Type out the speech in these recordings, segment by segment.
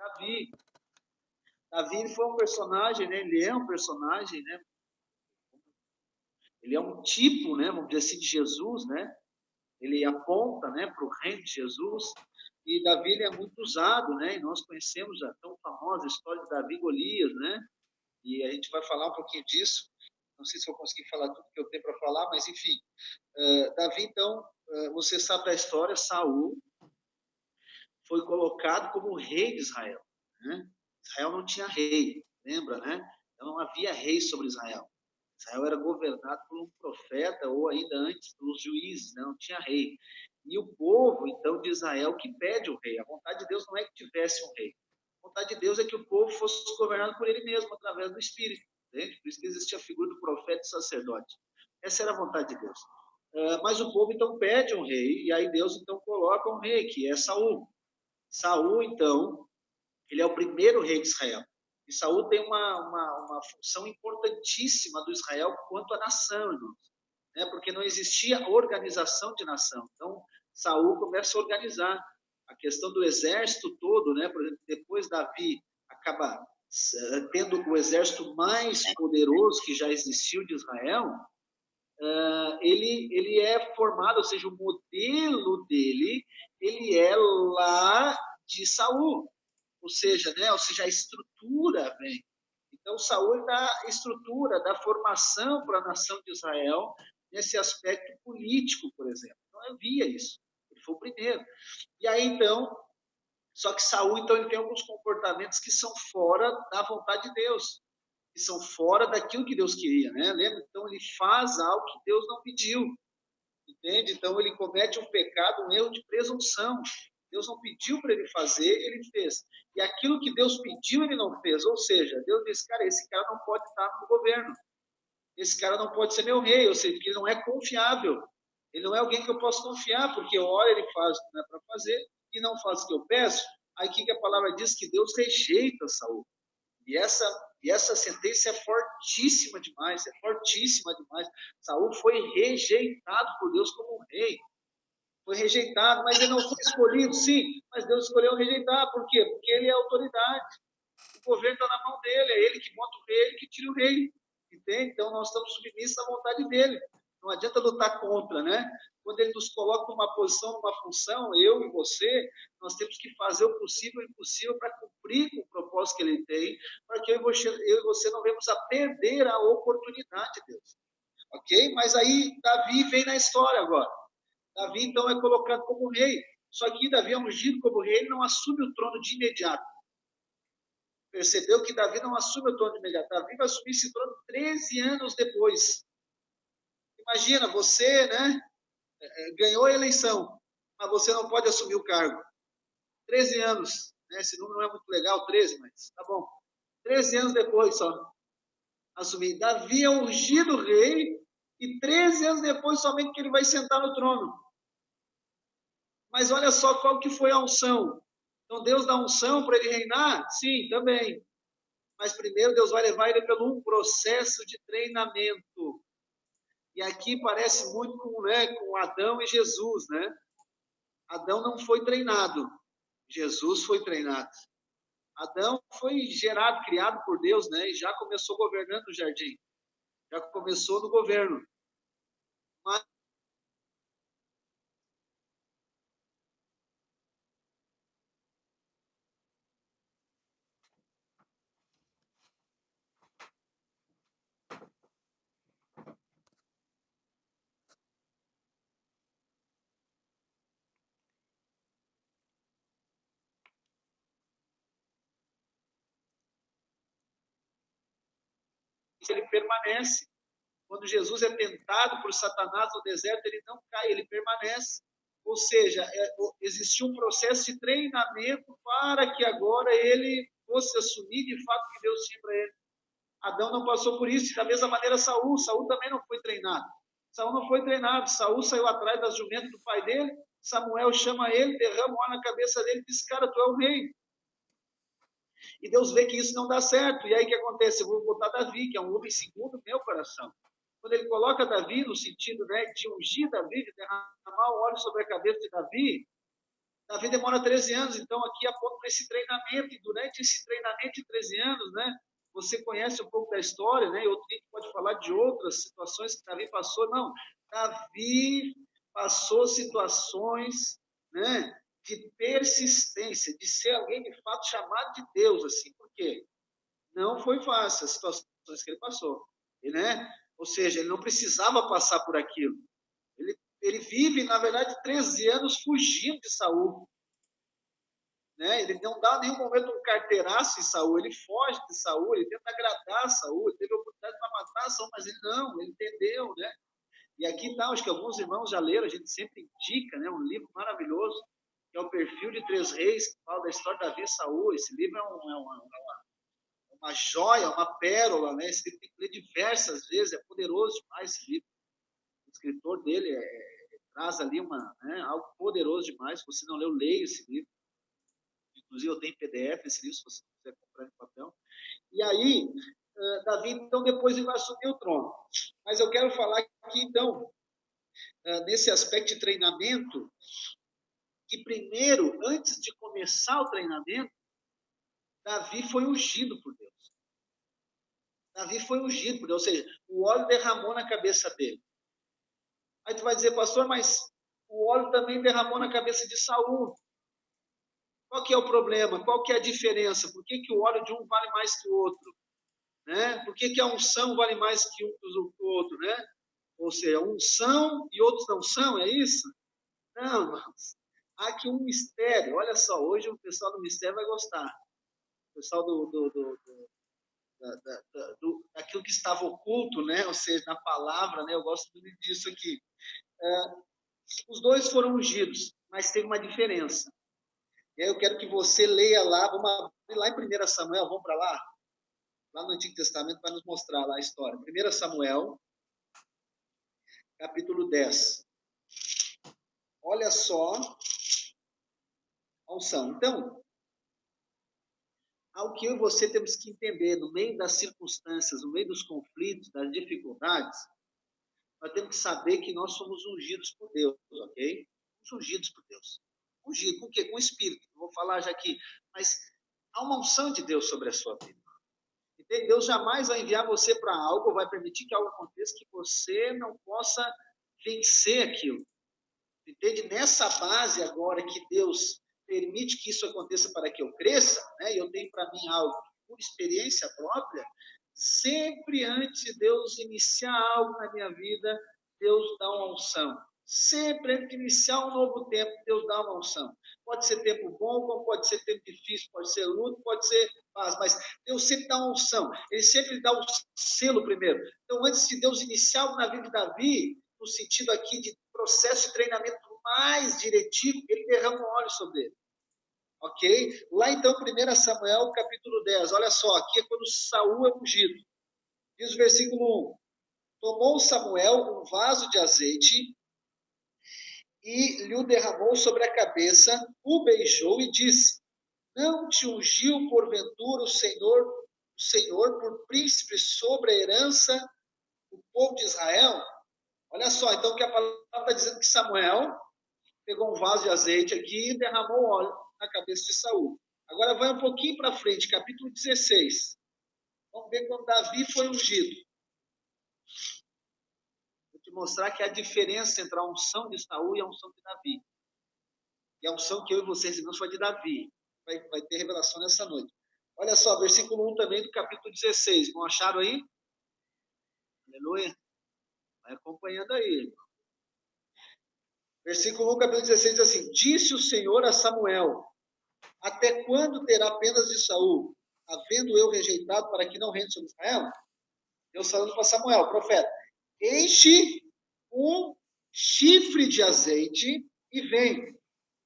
Davi. Davi ele foi um personagem, né? Ele é um personagem, né? Ele é um tipo, né? Vamos dizer assim, de Jesus, né? Ele aponta, né, para o reino de Jesus. E Davi ele é muito usado, né? E nós conhecemos a tão famosa história de Davi e Golias, né? E a gente vai falar um pouquinho disso. Não sei se eu consegui falar tudo que eu tenho para falar, mas enfim. Davi, então, você sabe da história, Saul foi colocado como rei de Israel. Né? Israel não tinha rei, lembra, né? Então não havia rei sobre Israel. Israel era governado por um profeta, ou ainda antes, pelos juízes, né? Não tinha rei. E o povo, então, de Israel que pede o rei. A vontade de Deus não é que tivesse um rei. A vontade de Deus é que o povo fosse governado por ele mesmo, através do Espírito. Entende? Por isso que existia a figura do profeta e sacerdote. Essa era a vontade de Deus. Mas o povo, então, pede um rei, e aí Deus, então, coloca um rei, que é Saul. Saul, então, ele é o primeiro rei de Israel. E Saul tem uma função importantíssima do Israel quanto à nação, irmãos. Né? Porque não existia organização de nação. Então, Saul começa a organizar a questão do exército todo, né? Por exemplo, depois Davi acaba tendo o exército mais poderoso que já existiu de Israel, ele é formado, ou seja, o modelo dele, ele é lá de Saul, ou seja, né, a estrutura vem. Então, Saul dá a estrutura, dá formação para a nação de Israel nesse aspecto político, por exemplo. Então, havia isso. Ele foi o primeiro. E aí, então, só que Saul, então, ele tem alguns comportamentos que são fora da vontade de Deus, que são fora daquilo que Deus queria, né? Lembra? Então, ele faz algo que Deus não pediu, entende? Então, ele comete um pecado, um erro de presunção. Deus não pediu para ele fazer, ele fez. E aquilo que Deus pediu, ele não fez. Ou seja, Deus disse, cara, esse cara não pode estar no governo. Esse cara não pode ser meu rei. Ou seja, ele não é confiável. Ele não é alguém que eu posso confiar, porque hora ele faz o que não é para fazer e não faz o que eu peço. Aí o que a palavra diz? Que Deus rejeita Saul. E essa sentença é fortíssima demais, é fortíssima demais. Saul foi rejeitado por Deus como um rei. Foi rejeitado, mas ele não foi escolhido, sim, mas Deus escolheu rejeitar. Por quê? Porque ele é autoridade. O governo está na mão dele, é ele que monta o rei, ele que tira o rei. Entende? Então nós estamos submissos à vontade dele. Não adianta lutar contra, né? Quando ele nos coloca numa posição, numa função, eu e você, nós temos que fazer o possível e o impossível para cumprir com o propósito que ele tem, para que eu e você não venhamos a perder a oportunidade de Deus. Ok? Mas aí Davi vem na história agora. Davi, então, é colocado como rei. Só que Davi é ungido como rei, ele não assume o trono de imediato. Percebeu que Davi não assume o trono de imediato. Davi vai assumir esse trono 13 anos depois. Imagina, você, né, ganhou a eleição, mas você não pode assumir o cargo. 13 anos, né, esse número não é muito legal, 13, mas tá bom. 13 anos depois só assumir. Davi é ungido rei e 13 anos depois somente que ele vai sentar no trono. Mas olha só qual que foi a unção. Então Deus dá unção para ele reinar? Sim, também. Mas primeiro Deus vai levar ele pelo um processo de treinamento. E aqui parece muito com Adão e Jesus, né? Adão não foi treinado, Jesus foi treinado. Adão foi gerado, criado por Deus, né? E já começou governando o jardim. Já começou no governo. Mas ele permanece. Quando Jesus é tentado por Satanás no deserto, ele não cai, ele permanece. Ou seja, existiu um processo de treinamento para que agora ele fosse assumir de fato o que Deus tinha para ele. Adão não passou por isso, e da mesma maneira Saul. Saul também não foi treinado. Saul não foi treinado. Saul saiu atrás das jumentas do pai dele. Samuel chama ele, derrama óleo na cabeça dele e diz, cara, tu é o rei. E Deus vê que isso não dá certo. E aí o que acontece? Eu vou botar Davi, que é um homem segundo o meu coração. Quando ele coloca Davi no sentido, né, de ungir Davi, de derramar o óleo sobre a cabeça de Davi, Davi demora 13 anos, então aqui aponta para esse treinamento, e durante esse treinamento de 13 anos, né, você conhece um pouco da história, né, e outro dia pode falar de outras situações que Davi passou. Não, Davi passou situações, né, de persistência, de ser alguém de fato chamado de Deus, assim, por quê? Não foi fácil as situações que ele passou, né? Ou seja, ele não precisava passar por aquilo. Ele vive, na verdade, 13 anos fugindo de Saul. Né? Ele não dá nenhum momento um carteiraço em Saul, ele foge de Saul, ele tenta agradar Saul, ele teve a oportunidade para matar Saul, mas ele não, ele entendeu, né? E aqui está, acho que alguns irmãos já leram, a gente sempre indica, né? Um livro maravilhoso, que é o Perfil de Três Reis, que fala da história de Davi e Saul. Esse livro é uma joia, uma pérola, né? Esse livro tem que ler diversas vezes, é poderoso demais esse livro. O escritor dele traz ali algo poderoso demais. Se você não leu, leia esse livro. Inclusive, eu tenho PDF esse livro, se você quiser comprar em papel. E aí, Davi, então, depois ele vai assumir o trono. Mas eu quero falar aqui, então, nesse aspecto de treinamento, que primeiro, antes de começar o treinamento, Davi foi ungido por Deus. Davi foi ungido por Deus, ou seja, o óleo derramou na cabeça dele. Aí tu vai dizer, pastor, mas o óleo também derramou na cabeça de Saul. Qual que é o problema? Qual que é a diferença? Por que, que o óleo de um vale mais que o outro? Né? Por que, que a unção vale mais que o outro? Né? Ou seja, uns são e outros não são, é isso? Não, irmãos. Há aqui um mistério. Olha só, hoje o pessoal do mistério vai gostar. O pessoal daquilo que estava oculto, né? Ou seja, na palavra, né? Eu gosto muito disso aqui. Os dois foram ungidos, mas tem uma diferença. E aí eu quero que você leia lá, vamos abrir lá em 1 Samuel, vamos para lá? Lá no Antigo Testamento vai nos mostrar lá a história. 1 Samuel, capítulo 10. Olha só a unção. Então, ao que eu e você temos que entender, no meio das circunstâncias, no meio dos conflitos, das dificuldades, nós temos que saber que nós somos ungidos por Deus, ok? Somos ungidos por Deus. Ungido com o quê? Com o Espírito. Vou falar já aqui. Mas há uma unção de Deus sobre a sua vida. Entende? Deus jamais vai enviar você para algo, vai permitir que algo aconteça que você não possa vencer aquilo. Entende? Nessa base agora que Deus permite que isso aconteça para que eu cresça, né? E eu tenho para mim algo por experiência própria, sempre antes de Deus iniciar algo na minha vida, Deus dá uma unção. Sempre antes de iniciar um novo tempo, Deus dá uma unção. Pode ser tempo bom, como pode ser tempo difícil, pode ser luto, pode ser paz, mas Deus sempre dá uma unção. Ele sempre dá o selo primeiro. Então, antes de Deus iniciar algo na vida de Davi, no sentido aqui de processo de treinamento mais diretivo, ele derrama o óleo sobre ele. Ok? Lá então, 1 Samuel, capítulo 10, olha só, aqui é quando Saul é ungido. Diz o versículo 1: Tomou Samuel um vaso de azeite e lhe o derramou sobre a cabeça, o beijou e disse: Não te ungiu porventura o Senhor por príncipe sobre a herança do povo de Israel? Olha só, então que a palavra está dizendo que Samuel pegou um vaso de azeite aqui e derramou óleo na cabeça de Saul. Agora vai um pouquinho para frente, capítulo 16. Vamos ver quando Davi foi ungido. Vou te mostrar que há diferença entre a unção de Saul e a unção de Davi. E a unção que eu e vocês irmãos foi de Davi. Vai ter revelação nessa noite. Olha só, versículo 1 também do capítulo 16. Não acharam aí? Aleluia. Vai acompanhando aí. Versículo 1, capítulo 16 diz assim: Disse o Senhor a Samuel: Até quando terá penas de Saul, havendo eu rejeitado para que não reine sobre Israel? Deus falando para Samuel, profeta: Enche um chifre de azeite e vem.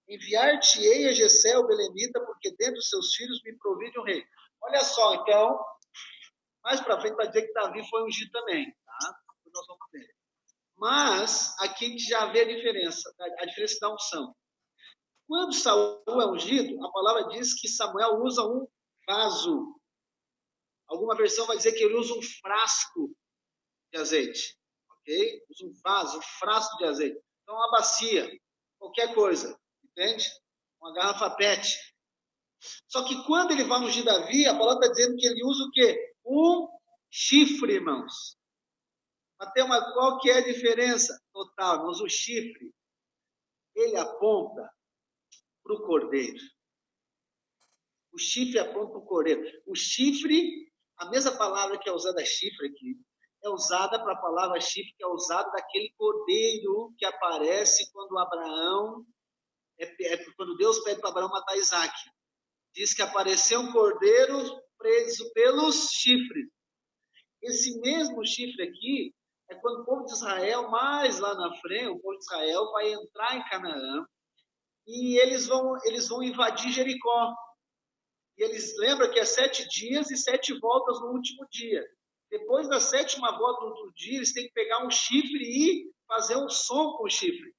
Enviar-te-ei a Jessé, o belemita, porque dentre dos seus filhos me provide um rei. Olha só, então, mais para frente vai dizer que Davi foi ungido também, tá? Nós vamos ver. Mas aqui a gente já vê a diferença da unção. Quando Saul é ungido, a palavra diz que Samuel usa um vaso. Alguma versão vai dizer que ele usa um frasco de azeite. Ok? Usa um vaso, um frasco de azeite. Então, uma bacia, qualquer coisa. Entende? uma garrafa PET. Só que quando ele vai ungir Davi, a palavra está dizendo que ele usa o quê? Um chifre, irmãos. Mas qual que é a diferença total, irmãos? O chifre, ele aponta para o cordeiro. O chifre aponta para o cordeiro. O chifre, a mesma palavra que é usada chifre aqui, é usada para a palavra chifre, que é usada daquele cordeiro que aparece quando Abraão, quando Deus pede para Abraão matar Isaac. Diz que apareceu um cordeiro preso pelos chifres. Esse mesmo chifre aqui é quando o povo de Israel, mais lá na frente, o povo de Israel vai entrar em Canaã e eles vão invadir Jericó. E eles lembram que é 7 dias e 7 voltas no último dia. Depois da 7ª volta no outro dia, eles têm que pegar um chifre e fazer um som com o chifre,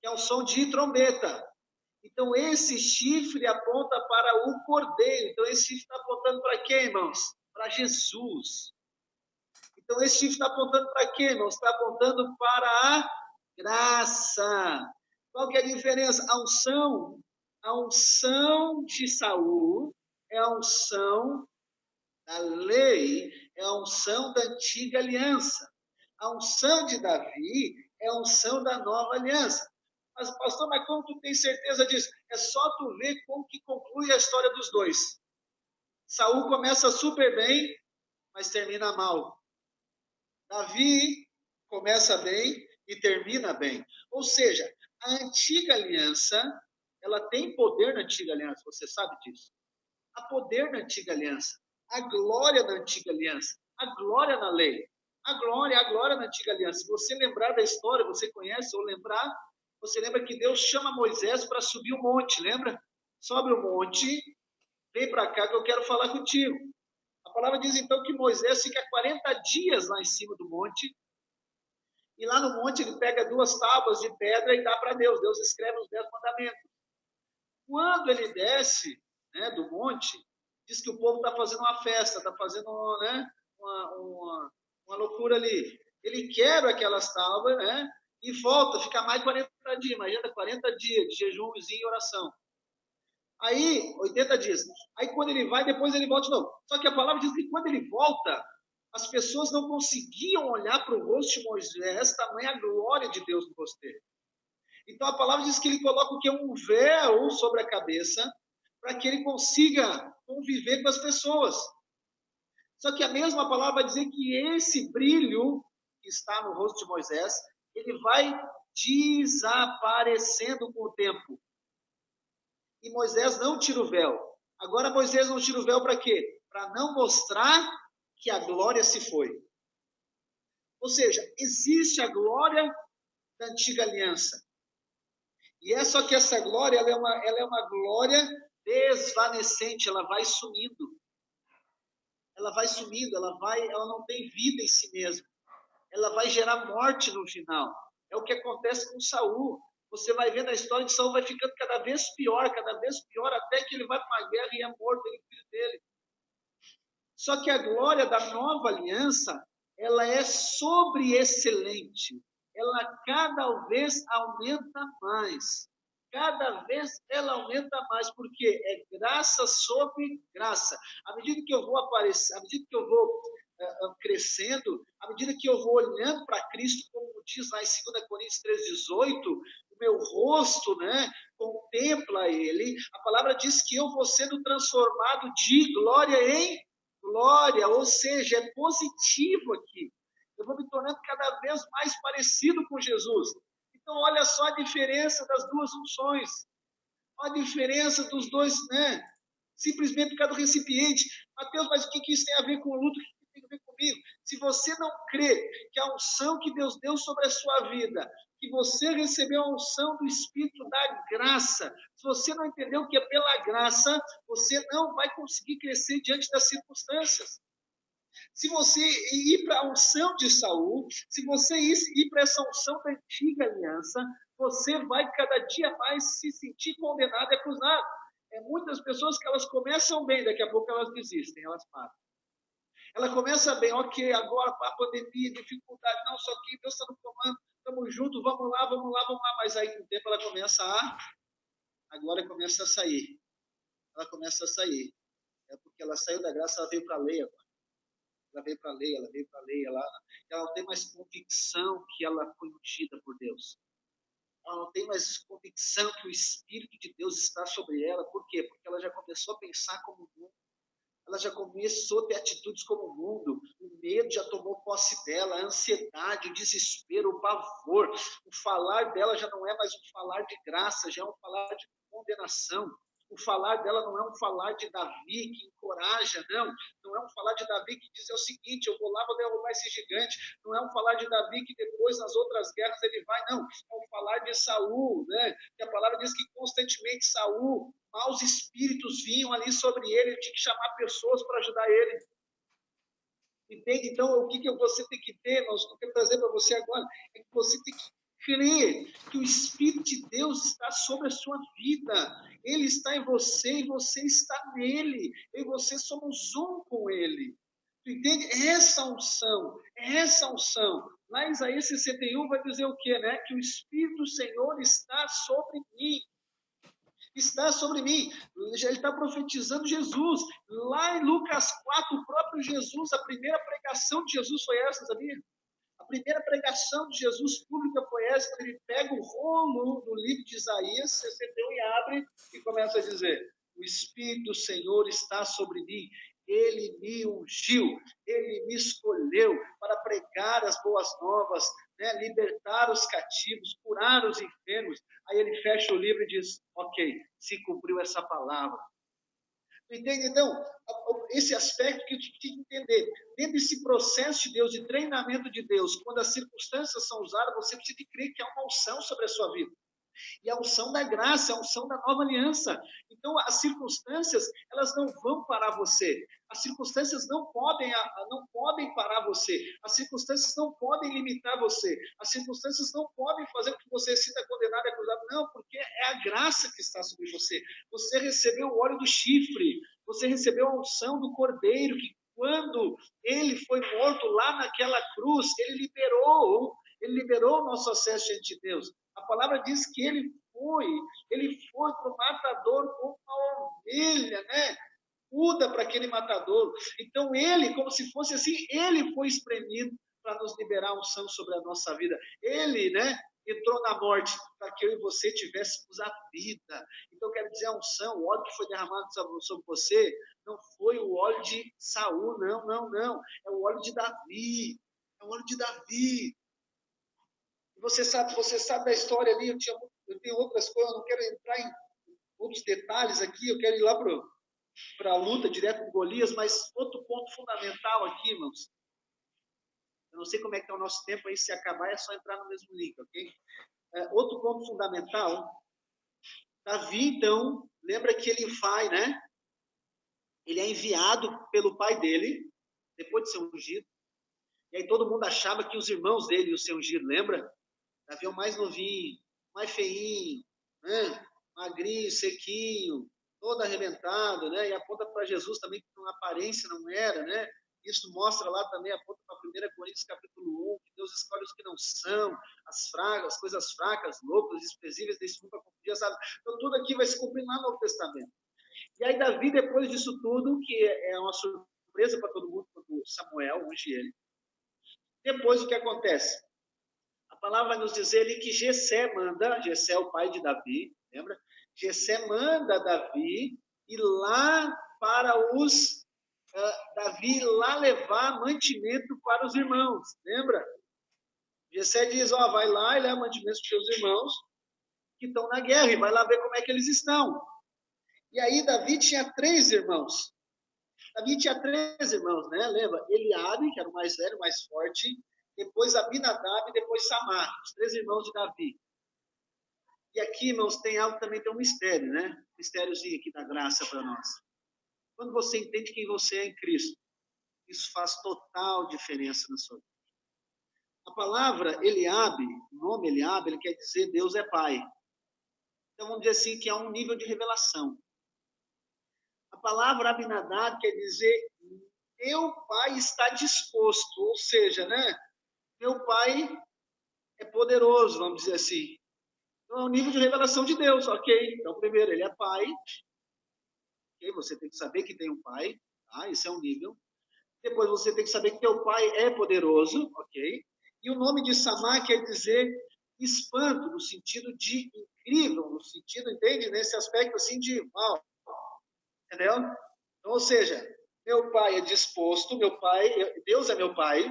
que é um som de trombeta. Então, esse chifre aponta para o cordeiro. Então, esse chifre está apontando para quem, irmãos? Para Jesus. Então, esse chifre está apontando para quê, irmãos? Está apontando para a graça. Qual que é a diferença? A unção de Saul é a unção da lei, é a unção da antiga aliança. A unção de Davi é a unção da nova aliança. Mas, pastor, mas como tu tem certeza disso? É só tu ver como que conclui a história dos dois. Saul começa super bem, mas termina mal. Davi começa bem e termina bem. Ou seja, a antiga aliança, ela tem poder na antiga aliança, você sabe disso. Há poder na antiga aliança. A glória na antiga aliança. A glória na lei. A glória na antiga aliança. Se você lembrar da história, você conhece ou lembrar, você lembra que Deus chama Moisés para subir o monte, lembra? Sobe o monte, vem para cá que eu quero falar contigo. A palavra diz então que Moisés fica 40 dias lá em cima do monte, e lá no monte ele pega 2 tábuas de pedra e dá para Deus. Deus escreve os 10 mandamentos. Quando ele desce, né, do monte, diz que o povo está fazendo uma festa, está fazendo, né, uma loucura ali. Ele quebra aquelas tábuas, né, e volta, fica mais de 40 dias, imagina 40 dias de jejumzinho e oração. Aí, 80 dias. Aí quando ele vai, depois ele volta de novo. Só que a palavra diz que quando ele volta, as pessoas não conseguiam olhar para o rosto de Moisés, tamanha glória de Deus no rosto dele. Então a palavra diz que ele coloca o que? Um véu sobre a cabeça, para que ele consiga conviver com as pessoas. Só que a mesma palavra vai dizer que esse brilho que está no rosto de Moisés, ele vai desaparecendo com o tempo. E Moisés não tira o véu. Agora Moisés não tira o véu para quê? Para não mostrar que a glória se foi. Ou seja, existe a glória da antiga aliança. E é só que essa glória, ela é uma glória desvanecente, ela vai sumindo. Ela vai sumindo, ela não tem vida em si mesma. Ela vai gerar morte no final. É o que acontece com Saul. Você vai vendo a história de Saul vai ficando cada vez pior, até que ele vai para uma guerra e é morto, ele, filho dele. Só que a glória da nova aliança, ela é sobreexcelente. Ela cada vez aumenta mais. Cada vez ela aumenta mais, porque é graça sobre graça. À medida que eu vou aparecer, à medida que eu vou crescendo, à medida que eu vou olhando para Cristo, como diz lá em 2 Coríntios 3,18, o meu rosto, né, contempla Ele. A palavra diz que eu vou sendo transformado de glória em glória, ou seja, é positivo aqui. Eu vou me tornando cada vez mais parecido com Jesus. Então, olha só a diferença das duas unções. Olha a diferença dos dois, né? Simplesmente por causa do recipiente. Mateus, mas o que isso tem a ver com o luto? O que tem a ver comigo? Se você não crê que a unção que Deus deu sobre a sua vida, que você recebeu a unção do Espírito da graça, se você não entendeu que é pela graça, você não vai conseguir crescer diante das circunstâncias. Se você ir para a unção de Saul, se você ir para essa unção da antiga aliança, você vai cada dia mais se sentir condenado e acusado. Muitas pessoas que elas começam bem, daqui a pouco elas desistem, elas param. Ela começa bem, ok, agora a pandemia, dificuldade, não, só que Deus está no comando, estamos juntos, vamos lá, mas aí com o tempo ela começa a a glória começa a sair. Ela começa a sair. É porque ela saiu da graça, ela veio para a lei agora. Ela veio para a lei, ela veio para a lei. Ela não tem mais convicção que ela foi ungida por Deus. Ela não tem mais convicção que o Espírito de Deus está sobre ela. Por quê? Porque ela já começou a pensar como o mundo. Ela já começou a ter atitudes como o mundo. O medo já tomou posse dela, a ansiedade, o desespero, o pavor. O falar dela já não é mais um falar de graça, já é um falar de condenação. O falar dela não é um falar de Davi que encoraja, não. Não é um falar de Davi que diz o seguinte, eu vou lá, vou derrubar esse gigante. Não é um falar de Davi que depois, nas outras guerras, ele vai, não. É um falar de Saul, né? Que a palavra diz que constantemente Saul, maus espíritos vinham ali sobre ele tinha que chamar pessoas para ajudar ele. Entende? Então, o que você tem que ter, nós quero trazer para você agora, é que você tem que crer que o Espírito de Deus está sobre a sua vida. Ele está em você e você está nele. Eu e você somos um com ele. Tu entende? Essa unção. Lá em Isaías 61 vai dizer o quê, né? Que o Espírito do Senhor está sobre mim. Está sobre mim. Ele está profetizando Jesus. Lá em Lucas 4, o próprio Jesus, a primeira pregação de Jesus foi essa, sabia? A primeira pregação de Jesus pública foi essa, quando ele pega o rolo do livro de Isaías 61 e abre e começa a dizer: o Espírito do Senhor está sobre mim. Ele me ungiu, ele me escolheu para pregar as boas novas, né? Libertar os cativos, curar os enfermos. Aí ele fecha o livro e diz: ok, se cumpriu essa palavra. Entende? Então, esse aspecto que tu tem que entender. Dentro desse processo de Deus, de treinamento de Deus, quando as circunstâncias são usadas, você precisa de crer que há uma unção sobre a sua vida. E a unção da graça, a unção da nova aliança. Então, as circunstâncias, elas não vão parar você. As circunstâncias não podem parar você. As circunstâncias não podem limitar você. As circunstâncias não podem fazer com que você se sinta condenado e acusado. Não, porque é a graça que está sobre você. Você recebeu o óleo do chifre. Você recebeu a unção do cordeiro, que quando ele foi morto lá naquela cruz, ele liberou o nosso acesso diante de Deus. A palavra diz que ele foi para o matador como uma ovelha, né? Muda para aquele matador. Então ele, como se fosse assim, ele foi espremido para nos liberar unção sobre a nossa vida. Ele, né? Entrou na morte para que eu e você tivéssemos a vida. Então eu quero dizer, a unção, o óleo que foi derramado sobre você, não foi o óleo de Saul, não. É o óleo de Davi. É o óleo de Davi. Você sabe da história ali, eu tenho outras coisas, eu não quero entrar em outros detalhes aqui, eu quero ir lá para a luta direto com Golias, mas outro ponto fundamental aqui, irmãos, eu não sei como é que está o nosso tempo aí, se acabar é só entrar no mesmo link, ok? Outro ponto fundamental, Davi, então, lembra que ele vai, né? Ele é enviado pelo pai dele, depois de ser ungido, e aí todo mundo achava que os irmãos dele iam ser ungidos, lembra? Davi é o mais novinho, mais feinho, né? Magrinho, sequinho, todo arrebentado, né? E aponta para Jesus também, que na aparência não era, né? Isso mostra lá também, aponta para 1 Coríntios capítulo 1, que Deus escolhe os que não são, as coisas fracas, loucas, desprezíveis desse mundo para confundir, sabe? Então tudo aqui vai se cumprir lá no Novo Testamento. E aí Davi, depois disso tudo, que é uma surpresa para todo mundo, quando Samuel unge ele, depois o que acontece? A palavra vai nos dizer ali que Jessé é o pai de Davi, lembra? Jessé manda Davi ir lá para Davi lá levar mantimento para os irmãos, lembra? Jessé diz, vai lá e leva mantimento para os seus irmãos que estão na guerra e vai lá ver como é que eles estão. E aí Davi tinha 3 irmãos. Né? Lembra? Eliabe, que era o mais velho, mais forte, depois Abinadab e depois Samar, os 3 irmãos de Davi. E aqui, irmãos, tem um mistério, né? Um mistériozinho aqui da graça para nós. Quando você entende quem você é em Cristo, isso faz total diferença na sua vida. A palavra Eliabe, o nome Eliabe, ele quer dizer Deus é Pai. Então vamos dizer assim que há um nível de revelação. A palavra Abinadab quer dizer meu pai está disposto, ou seja, né? Meu pai é poderoso, vamos dizer assim. Então, é um nível de revelação de Deus, ok. Então, primeiro, ele é pai. Okay? Você tem que saber que tem um pai, tá? Esse é um nível. Depois, você tem que saber que teu pai é poderoso, ok. E o nome de Samá quer dizer espanto, no sentido de incrível, no sentido, entende? Nesse aspecto assim de uau, entendeu? Então, ou seja, meu pai é disposto, meu pai, Deus é meu pai,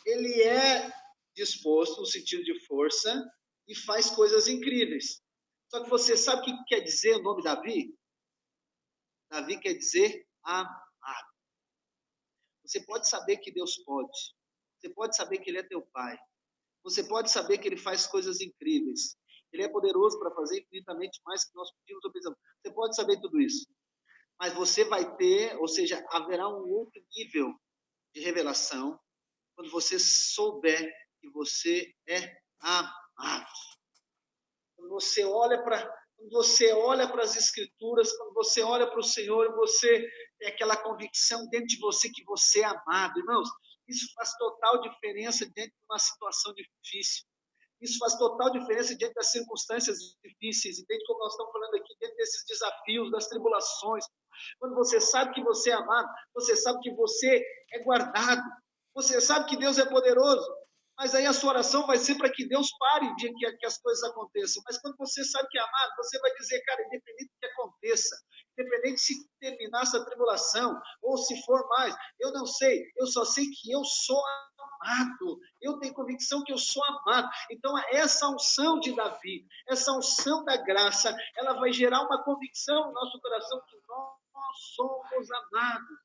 ele é disposto no sentido de força e faz coisas incríveis. Só que você sabe o que quer dizer o nome Davi? Davi quer dizer amado. Você pode saber que Deus pode. Você pode saber que Ele é teu Pai. Você pode saber que Ele faz coisas incríveis. Ele é poderoso para fazer infinitamente mais que nós pedimos ou pensamos. Você pode saber tudo isso. Mas você vai ter, ou seja, haverá um outro nível de revelação quando você souber que você é amado. Quando você olha para as Escrituras, quando você olha para o Senhor, você tem aquela convicção dentro de você que você é amado. Irmãos, isso faz total diferença diante de uma situação difícil. Isso faz total diferença diante das circunstâncias difíceis. Entende como nós estamos falando aqui, diante desses desafios, das tribulações. Quando você sabe que você é amado, você sabe que você é guardado, você sabe que Deus é poderoso, mas aí a sua oração vai ser para que Deus pare de que as coisas aconteçam. Mas quando você sabe que é amado, você vai dizer, cara, independente do que aconteça, independente se terminar essa tribulação, ou se for mais, eu não sei, eu só sei que eu sou amado, eu tenho convicção que eu sou amado. Então, essa unção de Davi, essa unção da graça, ela vai gerar uma convicção no nosso coração que nós somos amados.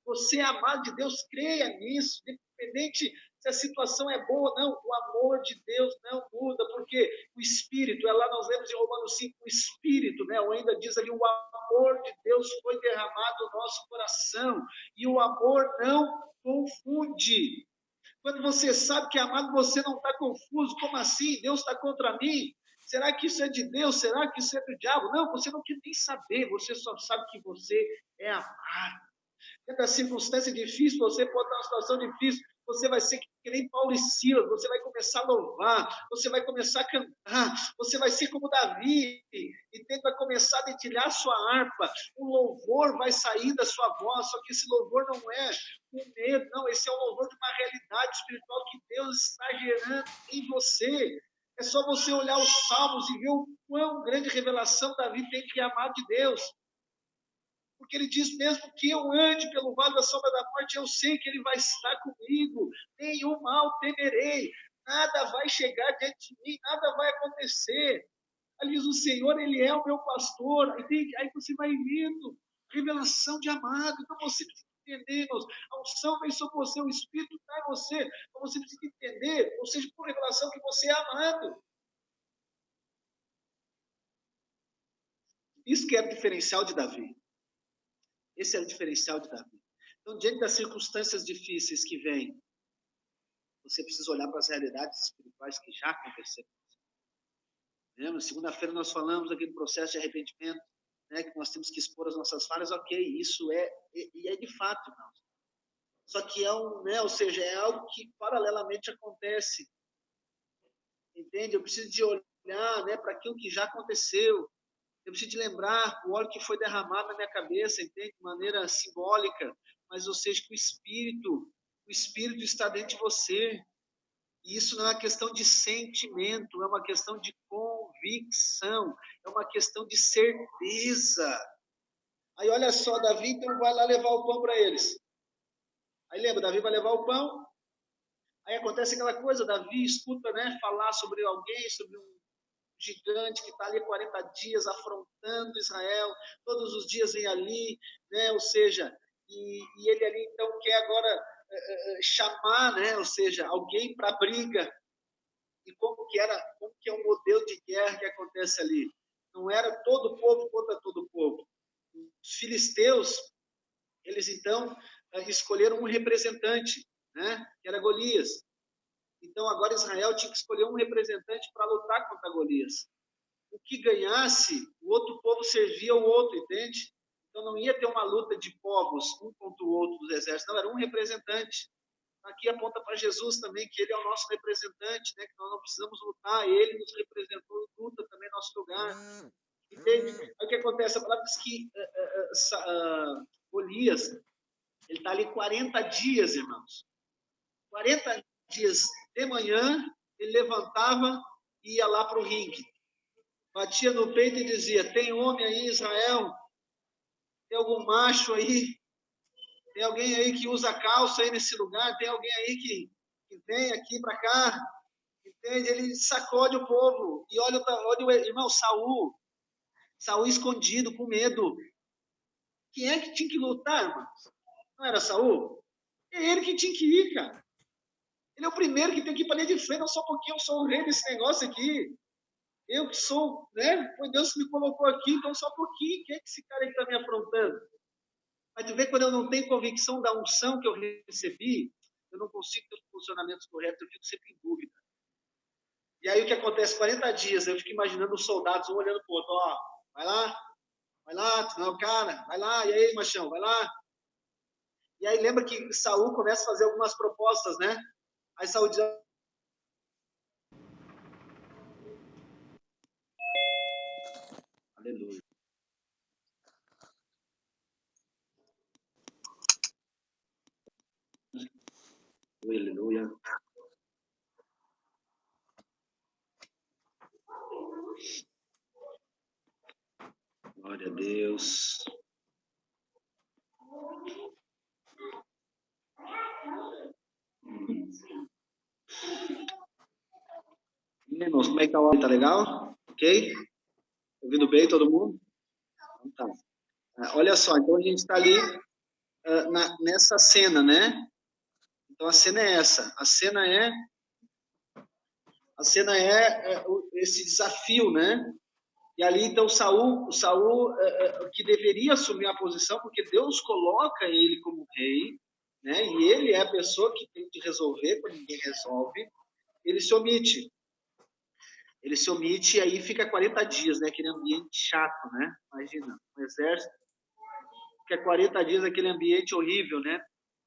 Você é amado de Deus, creia nisso, independente se a situação é boa ou não, o amor de Deus não muda, porque o Espírito, lá nós lemos em Romanos 5, o Espírito, né, ou ainda diz ali, o amor de Deus foi derramado no nosso coração, e o amor não confunde. Quando você sabe que é amado, você não está confuso, como assim? Deus está contra mim? Será que isso é de Deus? Será que isso é do diabo? Não, você não quer nem saber, você só sabe que você é amado. Dentro da circunstância difícil, você pode estar numa situação difícil, você vai ser que nem Paulo e Silas, você vai começar a louvar, você vai começar a cantar, você vai ser como Davi, e vai começar a dedilhar sua harpa, um louvor vai sair da sua voz, só que esse louvor não é com medo, não, esse é o louvor de uma realidade espiritual que Deus está gerando em você. É só você olhar os salmos e ver o quão grande revelação Davi tem que é amado de Deus. Porque ele diz, mesmo que eu ande pelo vale da sombra da morte, eu sei que ele vai estar comigo, nenhum mal temerei, nada vai chegar diante de mim, nada vai acontecer. Ali diz, o Senhor, ele é o meu pastor, aí você vai vendo, revelação de amado, então você precisa entender, irmãos, a unção vem sobre você, o Espírito está em você, então você precisa entender, ou seja, por revelação que você é amado. Isso que é o diferencial de Davi. Esse é o diferencial de Davi. Então, diante das circunstâncias difíceis que vêm, você precisa olhar para as realidades espirituais que já aconteceram. Lembra? Segunda-feira nós falamos daquele processo de arrependimento, né, que nós temos que expor as nossas falhas. Ok, isso é de fato, não. Só que né, ou seja, é algo que paralelamente acontece. Entende? Eu preciso de olhar, né, para aquilo que já aconteceu. Eu preciso de lembrar o óleo que foi derramado na minha cabeça, entende? De maneira simbólica, mas ou seja, que o Espírito está dentro de você. E isso não é uma questão de sentimento, é uma questão de convicção, é uma questão de certeza. Aí olha só, Davi então vai lá levar o pão para eles. Aí lembra, Davi vai levar o pão, aí acontece aquela coisa, Davi escuta, né, falar sobre alguém, sobre um gigante que está ali 40 dias afrontando Israel, todos os dias vem ali, né, ou seja, e ele ali então quer agora chamar, né, ou seja, alguém para a briga. E como que é o modelo de guerra que acontece ali? Não era todo o povo contra todo o povo. Os filisteus, eles então escolheram um representante, né, que era Golias. Então agora Israel tinha que escolher um representante para lutar contra Golias. O que ganhasse, o outro povo servia o outro, entende? Então não ia ter uma luta de povos, um contra o outro dos exércitos, não, era um representante. Aqui aponta para Jesus também, que ele é o nosso representante, né? Que nós não precisamos lutar, ele nos representou e luta também em nosso lugar. Entende? Aí o que acontece? A palavra diz que Golias, ele está ali 40 dias, irmãos. 40 dias de manhã, ele levantava e ia lá para o ringue. Batia no peito e dizia: tem homem aí em Israel? Tem algum macho aí? Tem alguém aí que usa calça aí nesse lugar? Tem alguém aí que vem aqui para cá? Entende? Ele sacode o povo. E olha o irmão Saul. Saul escondido, com medo. Quem é que tinha que lutar, irmão? Não era Saul? É ele que tinha que ir, cara. Ele é o primeiro que tem que ir para a linha de frente. Não só porque eu sou o rei desse negócio aqui. Eu que sou, né? Foi Deus que me colocou aqui, então só um pouquinho. Quem é que esse cara aí que está me afrontando? Mas tu vê, quando eu não tenho convicção da unção que eu recebi, eu não consigo ter os posicionamentos corretos, eu fico sempre em dúvida. E aí o que acontece? 40 dias, eu fico imaginando os soldados, um olhando pro outro, ó, vai lá, tu não é o cara, vai lá, e aí, machão, vai lá. E aí lembra que Saul começa a fazer algumas propostas, né? Aí Saul diz: aleluia. Aleluia. Glória a Deus. Irmãos, como é que tá o áudio? Tá legal? Ok? Ouvindo bem todo mundo? Então tá. Olha só, então a gente está ali nessa cena, né? Então a cena é essa. A cena é esse desafio, né? E ali então Saul que deveria assumir a posição, porque Deus coloca ele como rei, né? E ele é a pessoa que tem que resolver quando ninguém resolve. Ele se omite. Ele se omite e aí fica 40 dias, né? Aquele ambiente chato, né? Imagina, um exército fica 40 dias naquele ambiente horrível, né?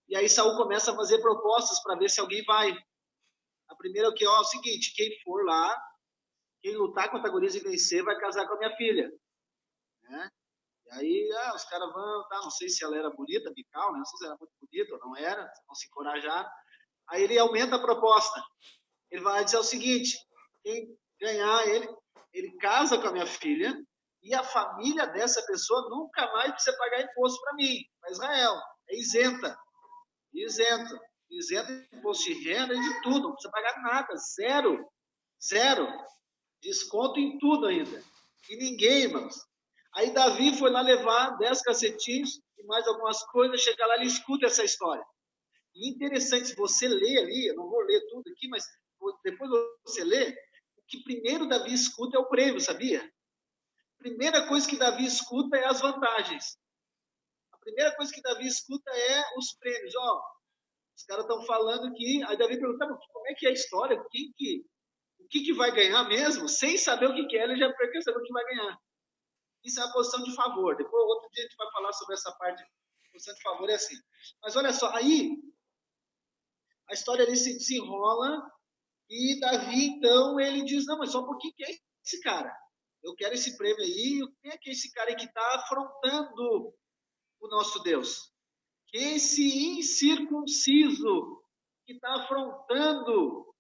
E aí Saul começa a fazer propostas para ver se alguém vai. A primeira é o que, ó, é o seguinte: quem for lá, quem lutar contra Golias e vencer, vai casar com a minha filha, né? E aí, os caras vão, tá? Não sei se ela era bonita, Mical, né? Não sei se era muito bonita ou não era, não se encorajar. Aí ele aumenta a proposta. Ele vai dizer o seguinte: quem ganhar, ele casa com a minha filha e a família dessa pessoa nunca mais precisa pagar imposto para mim, para Israel. É isenta. Isento. Isento de imposto de renda e de tudo. Não precisa pagar nada. Zero. Zero. Desconto em tudo ainda. E ninguém, irmãos. Aí Davi foi lá levar 10 cacetinhos e mais algumas coisas. Chega lá e escuta essa história. E interessante, se você ler ali, eu não vou ler tudo aqui, mas depois você lê, o que primeiro Davi escuta é o prêmio, sabia? A primeira coisa que Davi escuta é as vantagens. A primeira coisa que Davi escuta é os prêmios. Ó, os caras estão falando que... Aí Davi pergunta: como é que é a história? O que vai ganhar mesmo? Sem saber o que é, ele já quer saber o que vai ganhar. Isso é a posição de favor. Depois, outro dia, a gente vai falar sobre essa parte. A posição de favor é assim. Mas olha só, aí a história ali se desenrola e Davi, então, ele diz: não, mas só um pouquinho, quem é esse cara? Eu quero esse prêmio aí. Quem é que é esse cara aí que está afrontando o nosso Deus? Quem é esse incircunciso que está afrontando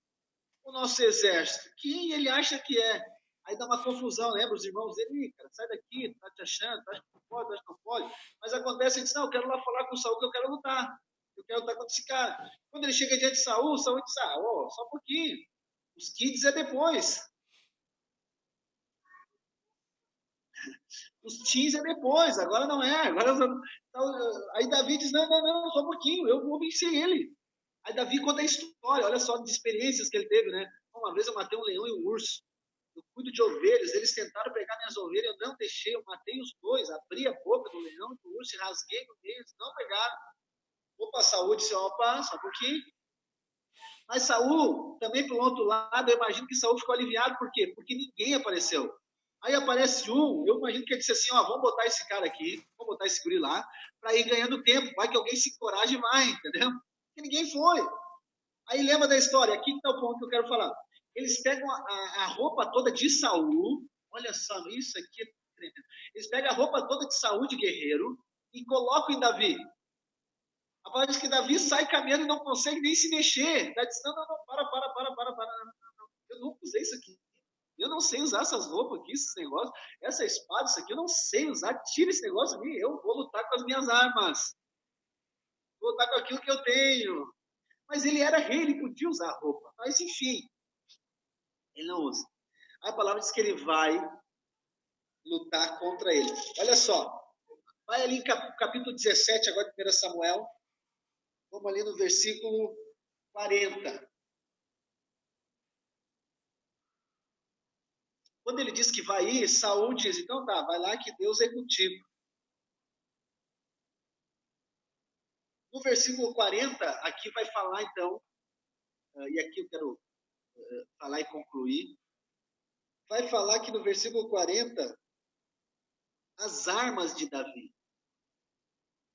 o nosso exército? Quem ele acha que é? Aí dá uma confusão, lembra? Os irmãos dele: cara, sai daqui, tá te achando, tá achando que pode, tá achando que não pode. Mas acontece, ele diz: não, eu quero lá falar com o Saul, que eu quero lutar. Eu quero lutar contra esse cara. Quando ele chega diante de Saul, Saul diz: só um pouquinho. Os kids é depois. Os teens é depois, agora não é. Aí Davi diz: não, só um pouquinho, eu vou vencer ele. Aí Davi conta a história, olha só, de experiências que ele teve, né? Uma vez eu matei um leão e um urso. Eu cuido de ovelhas, eles tentaram pegar minhas ovelhas, eu não deixei, eu matei os dois, abri a boca do leão e do urso, rasguei no meio, eles não pegaram. Opa, Saúl disse: opa, só um pouquinho. Mas Saul, também pelo outro lado, eu imagino que Saul ficou aliviado, por quê? Porque ninguém apareceu. Aí aparece um, eu imagino que ele disse assim: vamos botar esse cara aqui, vamos botar esse guri lá, para ir ganhando tempo, vai que alguém se encoraje e vai, entendeu? Porque ninguém foi. Aí lembra da história, aqui está o ponto que eu quero falar. Eles pegam a roupa toda de Saul, olha só, isso aqui é tremendo. Eles pegam a roupa toda de Saul, de guerreiro, e colocam em Davi. A palavra diz que Davi sai caminhando e não consegue nem se mexer. Davi diz, não, para. Eu nunca usei isso aqui. Eu não sei usar essas roupas aqui, esses negócios. Essa espada, isso aqui, eu não sei usar. Tira esse negócio de mim. Eu vou lutar com as minhas armas. Vou lutar com aquilo que eu tenho. Mas ele era rei, ele podia usar roupa. Mas, enfim, ele não usa. A palavra diz que ele vai lutar contra ele. Olha só. Vai ali em capítulo 17, agora de 1 Samuel. Vamos ali no versículo 40. Quando ele diz que vai ir, Saul diz, então tá, vai lá que Deus é contigo. No versículo 40, aqui vai falar então, e aqui eu quero falar e concluir, vai falar que no versículo 40, as armas de Davi.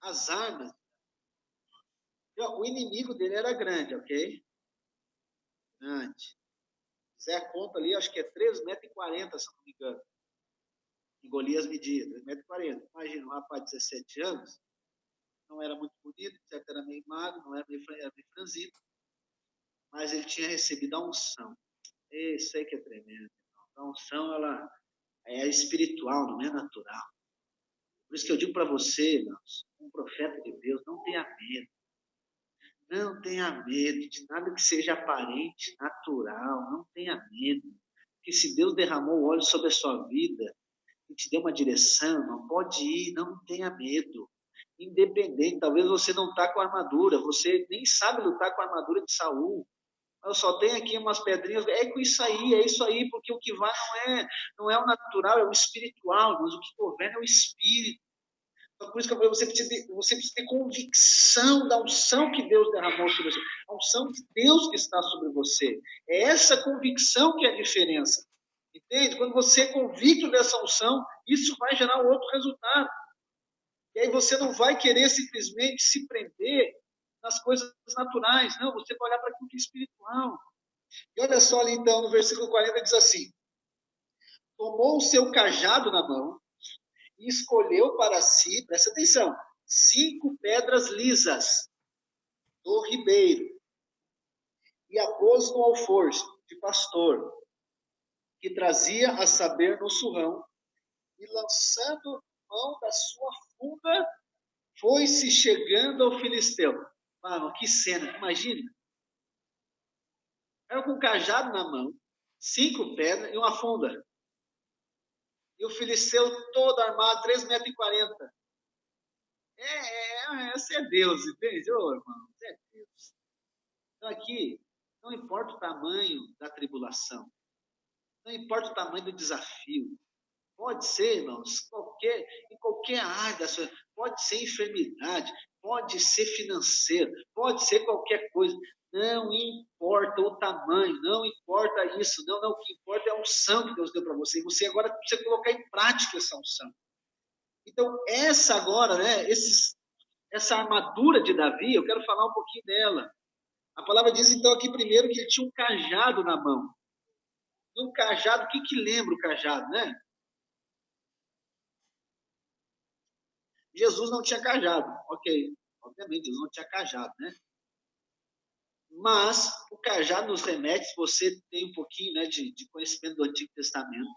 As armas. O inimigo dele era grande, ok? Grande. Fizer a conta ali, acho que é 3,40 m, se não me engano. E Golias media 3,40 m. Imagina, um rapaz de 17 anos, não era muito bonito, certo? Era meio magro, não era meio franzino, mas ele tinha recebido a unção. Isso aí que é tremendo. A unção, ela é espiritual, não é natural. Por isso que eu digo para você, irmãos, um profeta de Deus, não tenha medo. Não tenha medo de nada que seja aparente, natural. Não tenha medo. Porque se Deus derramou o óleo sobre a sua vida e te deu uma direção, não pode ir, não tenha medo. Independente, talvez você não está com armadura, você nem sabe lutar com a armadura de Saul. Eu só tenho aqui umas pedrinhas, é isso aí, porque o que vai não é o natural, é o espiritual, mas o que governa é o espírito. Então, por isso que eu falei, você precisa ter convicção da unção que Deus derramou sobre você, a unção de Deus que está sobre você. É essa convicção que é a diferença. Entende? Quando você é convicto dessa unção, isso vai gerar um outro resultado. E aí você não vai querer simplesmente se prender nas coisas naturais, não, você vai olhar para aquilo que é espiritual. E olha só ali então, no versículo 40 diz assim: tomou o seu cajado na mão e escolheu para si, presta atenção, 5 pedras lisas do ribeiro e a pôs no alforje de pastor, que trazia a saber no surrão, e lançando mão da sua funda, foi-se chegando ao filisteu. Mano, que cena, imagina. Era com um cajado na mão, 5 pedras e uma funda. E o filisteu todo armado, 3,40 m. Esse é Deus, entende? Ô, irmão, é Deus. Então aqui, não importa o tamanho da tribulação, não importa o tamanho do desafio. Pode ser, irmãos, em qualquer área da sua, pode ser enfermidade, pode ser financeiro, pode ser qualquer coisa. Não importa o tamanho, não importa isso, não, o que importa é a unção que Deus deu para você. E você agora precisa colocar em prática essa unção. Então, essa agora, né, essa armadura de Davi, eu quero falar um pouquinho dela. A palavra diz, então, aqui primeiro que ele tinha um cajado na mão. E um cajado, o que lembra o cajado, né? Jesus não tinha cajado, ok. Obviamente, Jesus não tinha cajado, né? Mas o cajado nos remete, se você tem um pouquinho, né, de conhecimento do Antigo Testamento,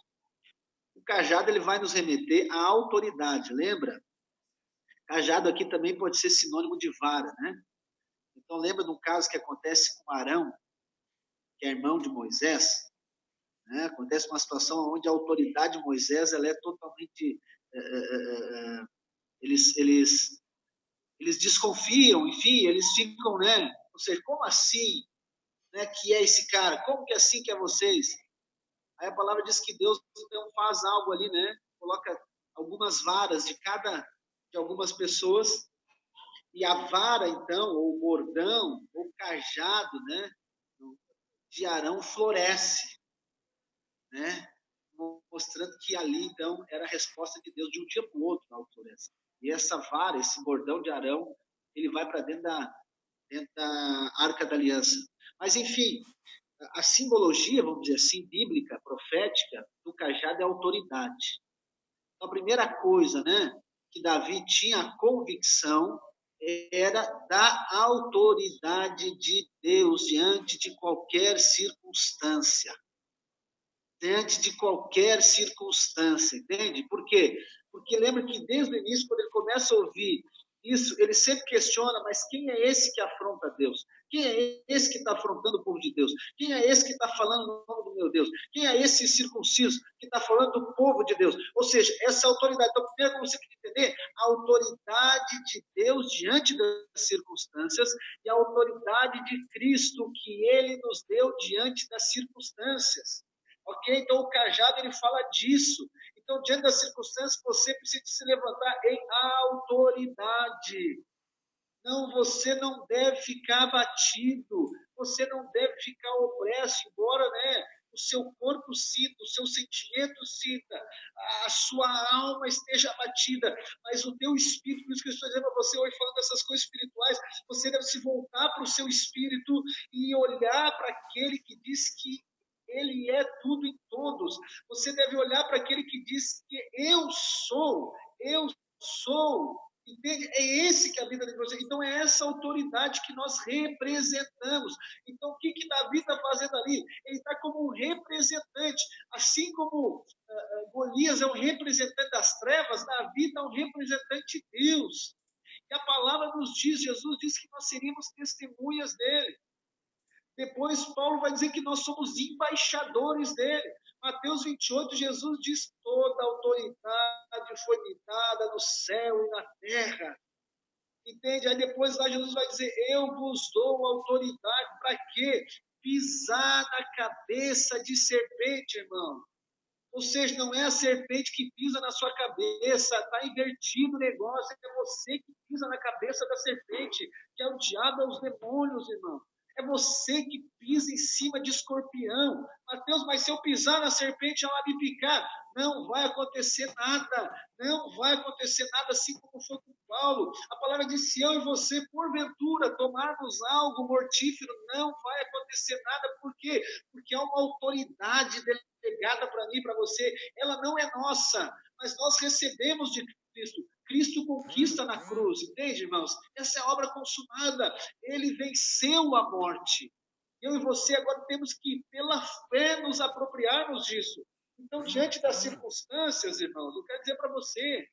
o cajado ele vai nos remeter à autoridade, lembra? Cajado aqui também pode ser sinônimo de vara, né? Então lembra de um caso que acontece com Arão, que é irmão de Moisés, né? Acontece uma situação onde a autoridade de Moisés ela é totalmente eles desconfiam, enfim, eles ficam, né? Ou seja, como assim, né? Que é esse cara? Como que é assim que é vocês? Aí a palavra diz que Deus então faz algo ali, né? Coloca algumas varas de algumas pessoas e a vara então, ou o bordão, ou o cajado, né? De Arão floresce, né? Mostrando que ali então era a resposta de Deus de um dia para o outro na floresce. E essa vara, esse bordão de Arão, ele vai para dentro da Arca da Aliança. Mas, enfim, a simbologia, vamos dizer assim, bíblica, profética, do cajado é a autoridade. Então, a primeira coisa, né, que Davi tinha a convicção era da autoridade de Deus diante de qualquer circunstância. Diante de qualquer circunstância, entende? Por quê? Porque lembra que desde o início, quando ele começa a ouvir isso, ele sempre questiona, mas quem é esse que afronta Deus? Quem é esse que está afrontando o povo de Deus? Quem é esse que está falando no nome do meu Deus? Quem é esse circunciso que está falando do povo de Deus? Ou seja, essa autoridade. Então, primeiro, como você tem que entender, a autoridade de Deus diante das circunstâncias e a autoridade de Cristo que ele nos deu diante das circunstâncias. Ok? Então, o cajado, ele fala disso. Então, diante das circunstâncias, você precisa se levantar em autoridade. Não, você não deve ficar abatido, você não deve ficar opresso, embora, né, o seu corpo sinta, o seu sentimento sinta, a sua alma esteja abatida, mas o teu espírito, por isso que eu estou dizendo para você hoje, falando dessas coisas espirituais, você deve se voltar para o seu espírito e olhar para aquele que diz que ele é tudo em todos. Você deve olhar para aquele que diz que eu sou. Entende? É esse que a vida de você. Então, é essa autoridade que nós representamos. Então, o que Davi está fazendo ali? Ele está como um representante. Assim como Golias é um representante das trevas, Davi é um representante de Deus. E a palavra nos diz, Jesus disse que nós seríamos testemunhas dele. Depois, Paulo vai dizer que nós somos embaixadores dele. Mateus 28, Jesus diz: toda autoridade foi me dada no céu e na terra. Entende? Aí depois lá Jesus vai dizer: eu vos dou autoridade para quê? Pisar na cabeça de serpente, irmão. Ou seja, não é a serpente que pisa na sua cabeça, está invertido o negócio, é você que pisa na cabeça da serpente, que é o diabo, é os demônios, irmão. É você que pisa em cima de escorpião. Mateus, mas se eu pisar na serpente, ela me picar. Não vai acontecer nada. Não vai acontecer nada, assim como foi com Paulo. A palavra diz: se eu e você, porventura, tomarmos algo mortífero, não vai acontecer nada. Por quê? Porque há uma autoridade delegada para mim, para você. Ela não é nossa, mas nós recebemos de Cristo. Cristo conquista na cruz, entende, irmãos? Essa é a obra consumada. Ele venceu a morte. Eu e você agora temos que, pela fé, nos apropriarmos disso. Então, diante das circunstâncias, irmãos, eu quero dizer para você,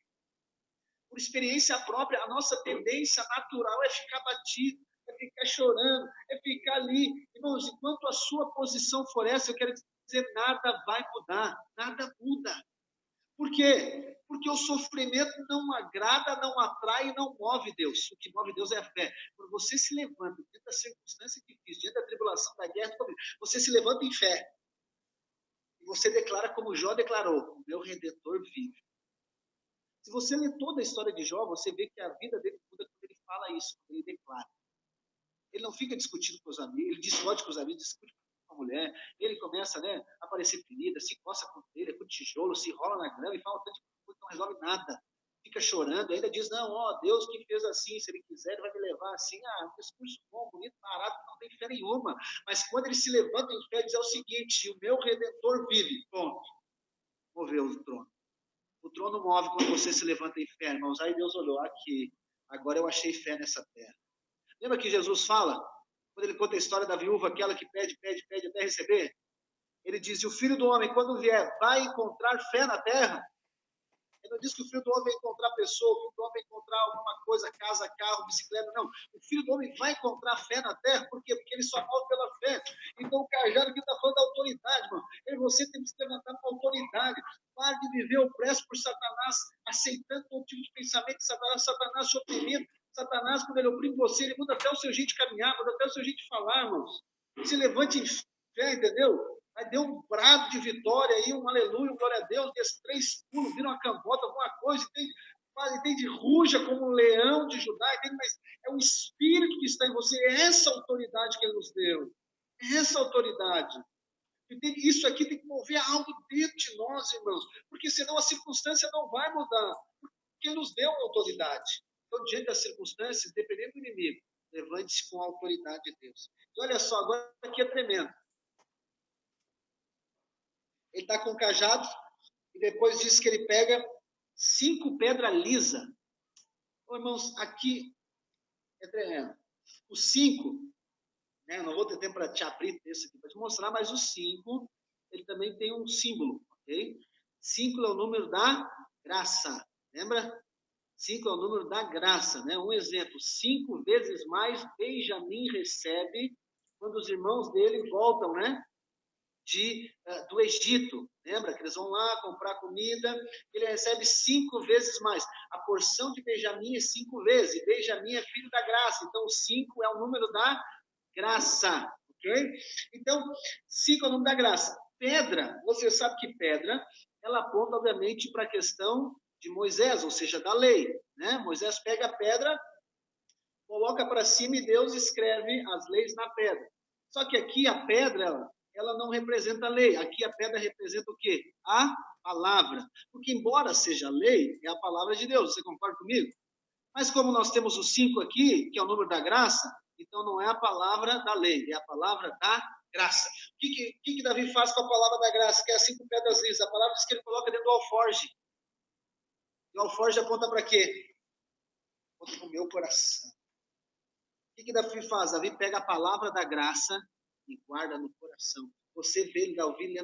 por experiência própria, a nossa tendência natural é ficar batido, é ficar chorando, é ficar ali. Irmãos, enquanto a sua posição for essa, eu quero dizer, nada vai mudar, nada muda. Por quê? Porque o sofrimento não agrada, não atrai, não move Deus. O que move Deus é a fé. Quando você se levanta diante da circunstância difícil, diante da tribulação, da guerra, você se levanta em fé. E você declara como Jó declarou: o meu Redentor vive. Se você lê toda a história de Jó, você vê que a vida dele muda quando ele fala isso, quando ele declara. Ele não fica discutindo com os amigos, ele discute com os amigos, discute com a mulher, ele começa, né, a aparecer ferida, se coça com telha, com tijolo, se rola na grama e fala tanto de coisa, não resolve nada. Fica chorando, ainda diz: não, ó, Deus que fez assim, se ele quiser, ele vai me levar assim. Um discurso bom, bonito, barato, não tem fé nenhuma. Mas quando ele se levanta em fé, diz o seguinte: o meu Redentor vive. Pronto. Moveu o trono. O trono move quando você se levanta em fé, irmãos. Aí Deus olhou: aqui, agora eu achei fé nessa terra. Lembra que Jesus fala, quando ele conta a história da viúva, aquela que pede, pede, pede até receber? Ele diz: e o Filho do Homem, quando vier, vai encontrar fé na terra? Ele não diz que o Filho do Homem vai encontrar pessoa, o Filho do Homem vai encontrar alguma coisa, casa, carro, bicicleta, não. O Filho do Homem vai encontrar fé na terra, por quê? Porque ele só move pela fé. Então o cajado aqui está falando da autoridade, mano. Eu e você temos que levantar com autoridade. Pare de viver opresso por Satanás, aceitando todo tipo de pensamento de Satanás te oprimindo. Satanás, quando ele oprime você, ele muda até o seu jeito de caminhar, muda até o seu jeito de falar, irmãos. Se levante em fé, entendeu? Aí deu um brado de vitória aí, um aleluia, um glória a Deus, desses 3 pulos, vira uma cambota, alguma coisa, entende? Ruja como um leão de Judá, entende? Mas é o Espírito que está em você, é essa autoridade que ele nos deu, é essa autoridade. Entende? Isso aqui tem que mover algo dentro de nós, irmãos, porque senão a circunstância não vai mudar, porque ele nos deu uma autoridade. Então, diante das circunstâncias, dependendo do inimigo, Levante-se com a autoridade de Deus. E olha só, agora aqui é tremendo. Ele está com o cajado e depois diz que ele pega 5 pedras lisas. Ô, irmãos, aqui é tremendo. Os 5, né, não vou ter tempo para te abrir esse aqui para te mostrar, mas os 5, ele também tem um símbolo, ok? 5 é o número da graça, lembra? 5 é o número da graça, né? Um exemplo, 5 vezes mais Benjamim recebe quando os irmãos dele voltam, né? Do Egito, lembra que eles vão lá comprar comida, ele recebe 5 vezes mais. A porção de Benjamim é 5 vezes, e Benjamim é filho da graça, então 5 é o número da graça, ok? Então, 5 é o número da graça. Pedra, você sabe que pedra, ela aponta, obviamente, para a questão de Moisés, ou seja, da lei, né? Moisés pega a pedra, coloca para cima e Deus escreve as leis na pedra. Só que aqui a pedra, ela não representa a lei. Aqui a pedra representa o quê? A palavra. Porque embora seja lei, é a palavra de Deus. Você concorda comigo? Mas como nós temos os 5 aqui, que é o número da graça, então não é a palavra da lei, é a palavra da graça. O que Davi faz com a palavra da graça, que é as 5 pedras lisas? A palavra diz que ele coloca dentro do alforje. E o alforje aponta para quê? Aponta para o meu coração. O que Davi faz? Davi pega a palavra da graça e guarda no coração. Você vê Davi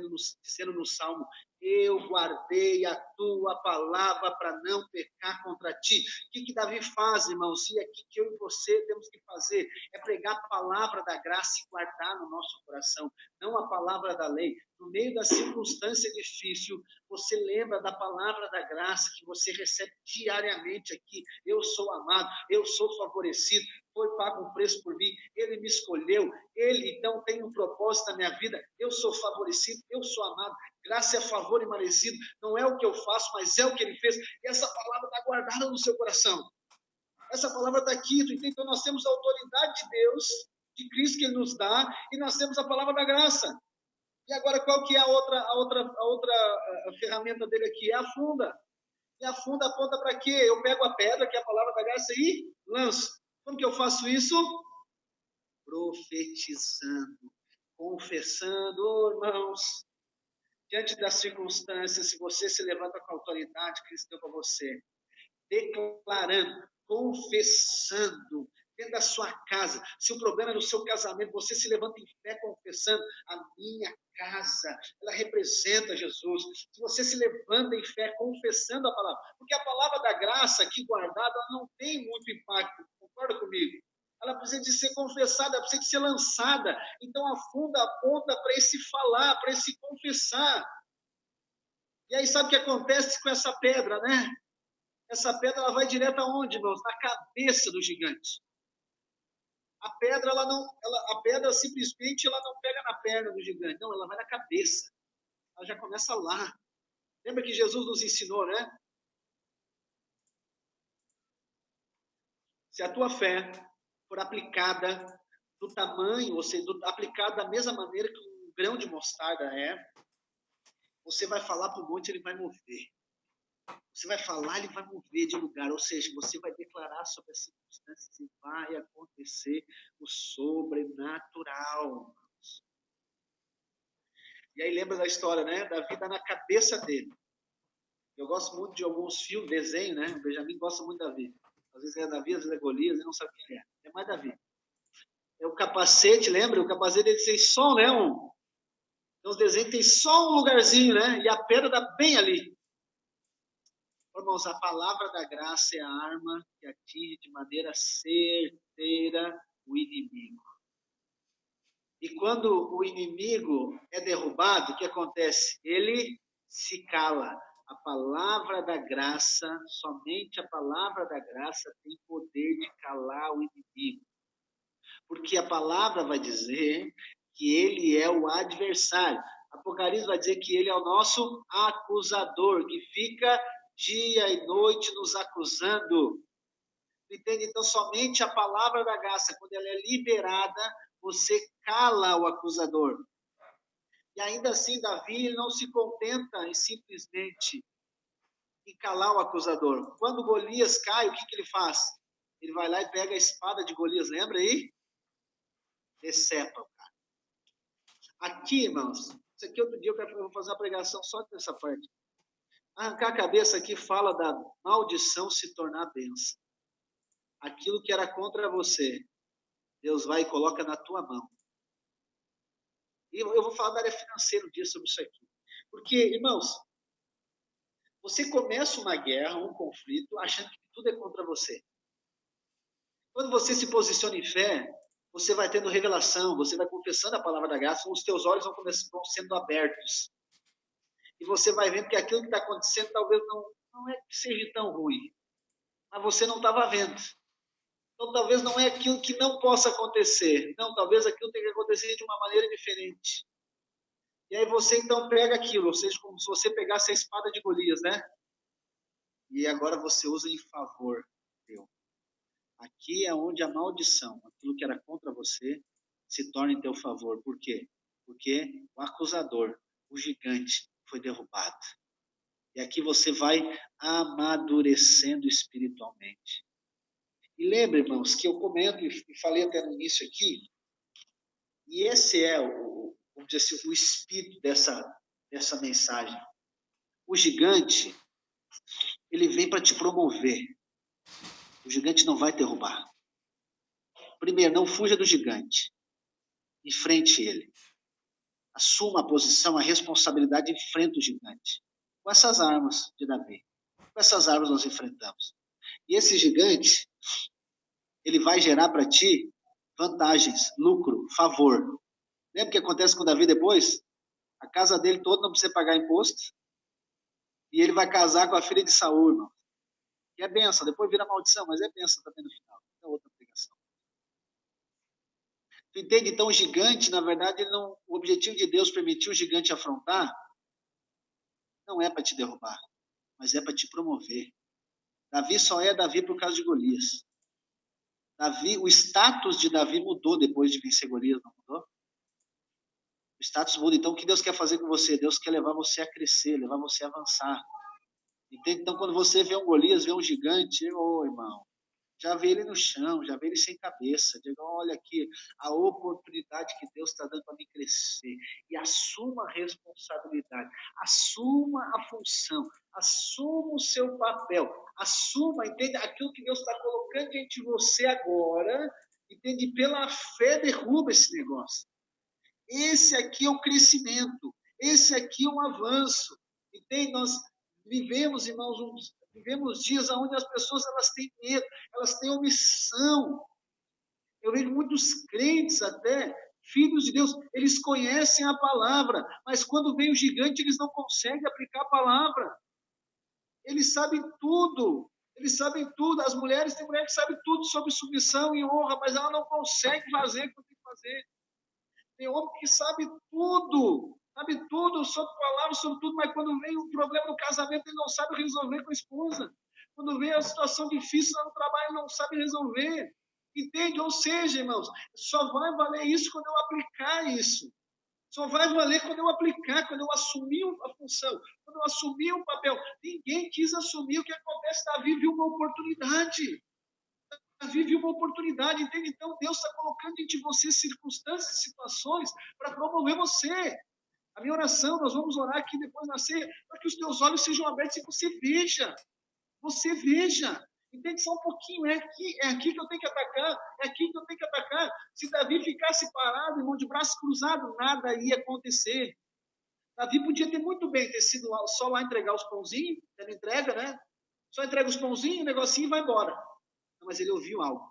dizendo no Salmo, eu guardei a tua palavra para não pecar contra ti. O que Davi faz, irmãos? E aqui que eu e você temos que fazer é pregar a palavra da graça e guardar no nosso coração, não a palavra da lei. No meio da circunstância difícil, você lembra da palavra da graça que você recebe diariamente aqui. Eu sou amado, eu sou favorecido, foi pago um preço por mim, ele me escolheu, ele então tem um propósito na minha vida, eu sou favorecido, eu sou amado, graça é favor imerecido, não é o que eu faço, mas é o que ele fez, e essa palavra está guardada no seu coração, essa palavra está aqui, então nós temos a autoridade de Deus, de Cristo que ele nos dá, e nós temos a palavra da graça. E agora qual que é a outra ferramenta dele aqui? É a funda. E a funda aponta para quê? Eu pego a pedra, que é a palavra da graça, e lanço. Como que eu faço isso? Profetizando, confessando, irmãos, diante das circunstâncias, se você se levanta com a autoridade que Cristo deu para você, declarando, confessando, dentro da sua casa, se o problema é no seu casamento, você se levanta em fé confessando, a minha casa, ela representa Jesus. Se você se levanta em fé confessando a palavra, porque a palavra da graça aqui guardada, ela não tem muito impacto, concorda comigo? Ela precisa de ser confessada, ela precisa de ser lançada. Então a funda aponta para esse falar, para esse confessar. E aí sabe o que acontece com essa pedra, né? Essa pedra ela vai direto aonde, irmãos? Na cabeça do gigante. A pedra, a pedra simplesmente ela não pega na perna do gigante, não, ela vai na cabeça. Ela já começa lá. Lembra que Jesus nos ensinou, né? Se a tua fé for aplicada do tamanho, ou seja, aplicada da mesma maneira que um grão de mostarda é, você vai falar para o monte, ele vai mover. Você vai falar, ele vai mover de lugar, ou seja, você vai declarar sobre as circunstâncias e vai acontecer o sobrenatural. E aí lembra da história, né? Davi está na cabeça dele. Eu gosto muito de alguns filmes, desenho, né? O Benjamin gosta muito de Davi. Às vezes é Davi, às vezes é Golias, ele não sabe quem é. É mais Davi. É o capacete, lembra? O capacete dele tem só, né? Então os desenhos tem só um lugarzinho, né? E a pedra está bem ali. Irmãos, a palavra da graça é a arma que atinge de maneira certeira o inimigo. E quando o inimigo é derrubado, o que acontece? Ele se cala. A palavra da graça, somente a palavra da graça tem poder de calar o inimigo. Porque a palavra vai dizer que ele é o adversário. Apocalipse vai dizer que ele é o nosso acusador, que fica dia e noite nos acusando. Entende? Então, somente a palavra da graça, quando ela é liberada, você cala o acusador. E ainda assim, Davi ele não se contenta em simplesmente em calar o acusador. Quando Golias cai, o que ele faz? Ele vai lá e pega a espada de Golias, lembra aí? Decepa o cara. Aqui, irmãos, isso aqui outro dia eu vou fazer uma pregação só nessa parte. Arrancar a cabeça aqui fala da maldição se tornar bênção. Aquilo que era contra você, Deus vai e coloca na tua mão. E eu vou falar da área financeira um dia sobre isso aqui. Porque, irmãos, você começa uma guerra, um conflito, achando que tudo é contra você. Quando você se posiciona em fé, você vai tendo revelação, você vai confessando a palavra da graça, os teus olhos vão sendo abertos. E você vai vendo que aquilo que está acontecendo talvez não é que seja tão ruim. Mas você não estava vendo. Então, talvez não é aquilo que não possa acontecer. Não, talvez aquilo tenha que acontecer de uma maneira diferente. E aí você, então, pega aquilo, ou seja, como se você pegasse a espada de Golias, né? E agora você usa em favor teu. Aqui é onde a maldição, aquilo que era contra você, se torna em teu favor. Por quê? Porque o acusador, o gigante, foi derrubado. E aqui você vai amadurecendo espiritualmente. E lembre, irmãos, que eu comento e falei até no início aqui, e esse é vamos dizer assim, o espírito dessa mensagem. O gigante, ele vem para te promover. O gigante não vai derrubar. Primeiro, não fuja do gigante. Enfrente ele. Assuma a posição, a responsabilidade, enfrenta o gigante. Com essas armas de Davi. Com essas armas nós enfrentamos. E esse gigante, ele vai gerar para ti vantagens, lucro, favor. Lembra o que acontece com Davi depois? A casa dele toda não precisa pagar imposto. E ele vai casar com a filha de Saul, irmão. Que é benção, depois vira maldição, mas é benção também no final. É outra pregação. Tu entende? Então, o gigante, na verdade, o objetivo de Deus permitir o gigante afrontar não é para te derrubar, mas é para te promover. Davi só é Davi por causa de Golias. O status de Davi mudou depois de vencer Golias, não mudou? O status muda. Então, o que Deus quer fazer com você? Deus quer levar você a crescer, levar você a avançar. Entende? Então, quando você vê um Golias, vê um gigante, irmão, já vê ele no chão, já vê ele sem cabeça. Diga, olha aqui, a oportunidade que Deus está dando para me crescer. E assuma a responsabilidade, assuma a função, assuma o seu papel, assuma, entende? Aquilo que Deus está colocando diante de você agora, entende? Pela fé derruba esse negócio. Esse aqui é o crescimento, esse aqui é um avanço. Entende? Nós vivemos, irmãos, vivemos dias onde as pessoas elas têm medo, elas têm omissão. Eu vejo muitos crentes até, filhos de Deus, eles conhecem a palavra, mas quando vem o gigante, eles não conseguem aplicar a palavra. Eles sabem tudo. Eles sabem tudo. As mulheres, tem mulher que sabe tudo sobre submissão e honra, mas ela não consegue fazer o que tem que fazer. Tem homem que sabe tudo sobre palavras, sobre tudo, mas quando vem um problema no casamento, ele não sabe resolver com a esposa. Quando vem a situação difícil no trabalho, ele não sabe resolver. Entende? Ou seja, irmãos, só vai valer isso quando eu aplicar isso. Só vai valer quando eu aplicar, quando eu assumir a função, quando eu assumir o papel. Ninguém quis assumir. O que acontece? Davi viu uma oportunidade. Vive uma oportunidade, entende? Então Deus está colocando diante de você circunstâncias, situações para promover você. A minha oração, nós vamos orar aqui depois na ceia, para que os teus olhos sejam abertos e você veja. Você veja. Entende? Só um pouquinho. É aqui que eu tenho que atacar. É aqui que eu tenho que atacar. Se Davi ficasse parado, irmão, de braços cruzados, nada ia acontecer. Davi podia ter muito bem ter sido só lá entregar os pãozinhos, ele entrega, né? Só entrega os pãozinhos, o negocinho e vai embora. Mas ele ouviu algo.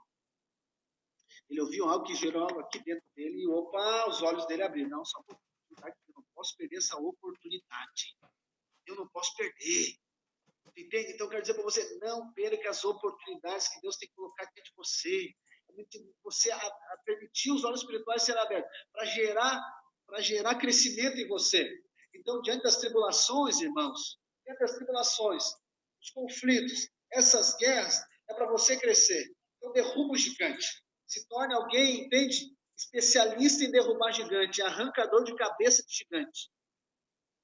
Ele ouviu algo que gerou algo aqui dentro dele e, os olhos dele abriram. Não, só oportunidade, eu não posso perder essa oportunidade. Eu não posso perder. Entende? Então, eu quero dizer para você, não perca as oportunidades que Deus tem colocado diante de você. Você a permitir os olhos espirituais serem abertos para gerar crescimento em você. Então, diante das tribulações, irmãos, diante das tribulações, os conflitos, essas guerras, é para você crescer. Então, derruba o gigante. Se torne alguém, entende? Especialista em derrubar gigante, arrancador de cabeça de gigante.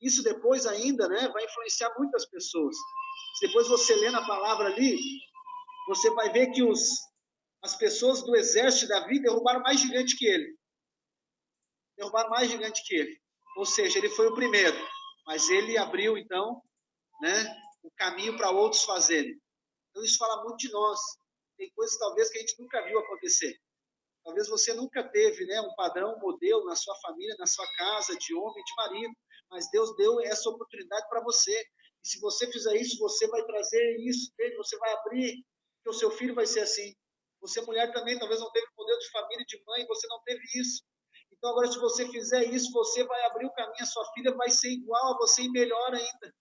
Isso depois ainda, né, vai influenciar muitas pessoas. Se depois você lê na palavra ali, você vai ver que os as pessoas do exército de Davi derrubaram mais gigante que ele. Derrubaram mais gigante que ele. Ou seja, ele foi o primeiro. Mas ele abriu, então, né, o caminho para outros fazerem. Então, isso fala muito de nós. Tem coisas, talvez, que a gente nunca viu acontecer. Talvez você nunca teve, né, um padrão, um modelo na sua família, na sua casa, de homem, de marido. Mas Deus deu essa oportunidade para você. E se você fizer isso, você vai trazer isso, você vai abrir, que o seu filho vai ser assim. Você, mulher, também, talvez não teve modelo de família, de mãe, você não teve isso. Então, agora, se você fizer isso, você vai abrir o caminho, a sua filha vai ser igual a você e melhor ainda.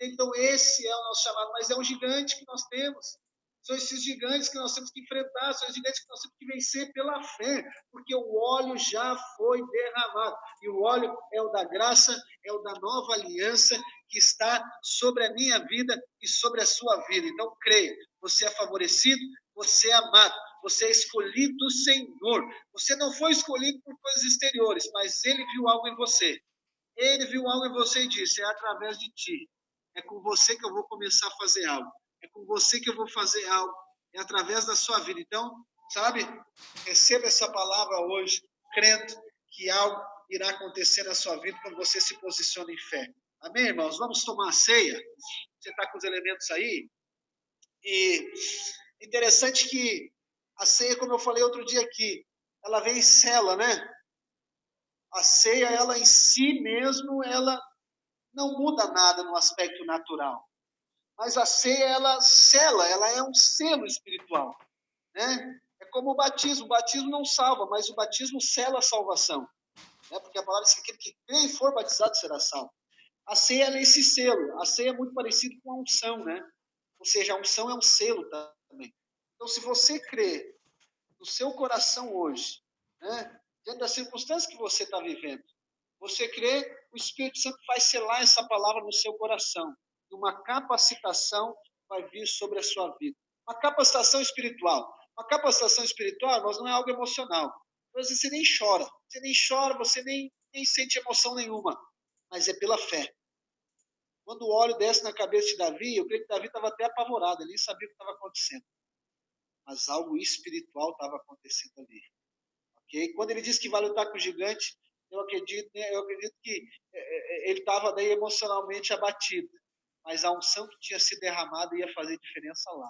Então, esse é o nosso chamado, mas é um gigante que nós temos. São esses gigantes que nós temos que enfrentar, são os gigantes que nós temos que vencer pela fé, porque o óleo já foi derramado. E o óleo é o da graça, é o da nova aliança que está sobre a minha vida e sobre a sua vida. Então, creia, você é favorecido, você é amado, você é escolhido do Senhor. Você não foi escolhido por coisas exteriores, mas Ele viu algo em você. Ele viu algo em você e disse, é através de ti. É com você que eu vou começar a fazer algo. É com você que eu vou fazer algo. É através da sua vida. Então, sabe, receba essa palavra hoje, crendo que algo irá acontecer na sua vida quando você se posiciona em fé. Amém, irmãos? Vamos tomar a ceia? Você está com os elementos aí? E interessante que a ceia, como eu falei outro dia aqui, ela vem em cela, né? A ceia, ela em si mesmo, ela não muda nada no aspecto natural. Mas a ceia, ela sela, ela é um selo espiritual, né? É como o batismo não salva, mas o batismo sela a salvação, né? Porque a palavra diz que aquele que crê e for batizado será salvo. A ceia é esse selo, a ceia é muito parecido com a unção, né? Ou seja, a unção é um selo também. Então, se você crê no seu coração hoje, né? Diante das circunstâncias que você está vivendo, você crê, o Espírito Santo vai selar essa palavra no seu coração. E uma capacitação vai vir sobre a sua vida. Uma capacitação espiritual. Uma capacitação espiritual, mas não é algo emocional. Às vezes você nem chora, você nem sente emoção nenhuma. Mas é pela fé. Quando o óleo desce na cabeça de Davi, eu creio que Davi estava até apavorado, ele nem sabia o que estava acontecendo. Mas algo espiritual estava acontecendo ali. Okay? Quando ele diz que vai lutar com o gigante, eu acredito que ele estava daí emocionalmente abatido, mas a unção que tinha sido derramada ia fazer diferença lá.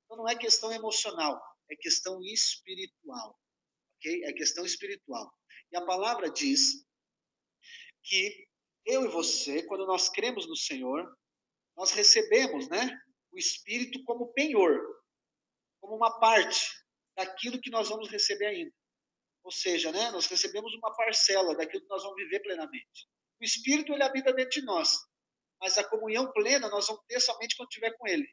Então não é questão emocional, é questão espiritual, ok? É questão espiritual. E a palavra diz que eu e você, quando nós cremos no Senhor, nós recebemos, né, o Espírito como penhor, como uma parte daquilo que nós vamos receber ainda. Ou seja, né, nós recebemos uma parcela daquilo que nós vamos viver plenamente. O Espírito, ele habita dentro de nós, mas a comunhão plena nós vamos ter somente quando estiver com ele.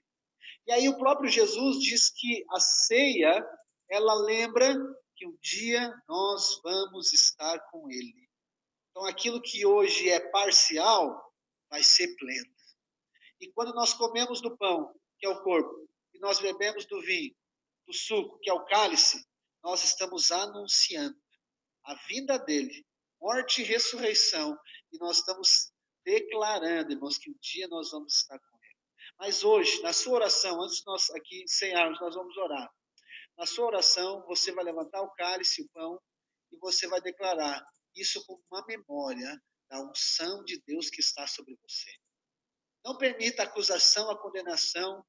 E aí o próprio Jesus diz que a ceia, ela lembra que um dia nós vamos estar com ele. Então aquilo que hoje é parcial, vai ser pleno. E quando nós comemos do pão, que é o corpo, e nós bebemos do vinho, do suco, que é o cálice, nós estamos anunciando a vinda dele, morte e ressurreição, e nós estamos declarando, irmãos, que um dia nós vamos estar com ele. Mas hoje, na sua oração, antes de nós aqui encerrarmos, nós vamos orar. Na sua oração, você vai levantar o cálice, o pão, e você vai declarar isso como uma memória da unção de Deus que está sobre você. Não permita a acusação, a condenação,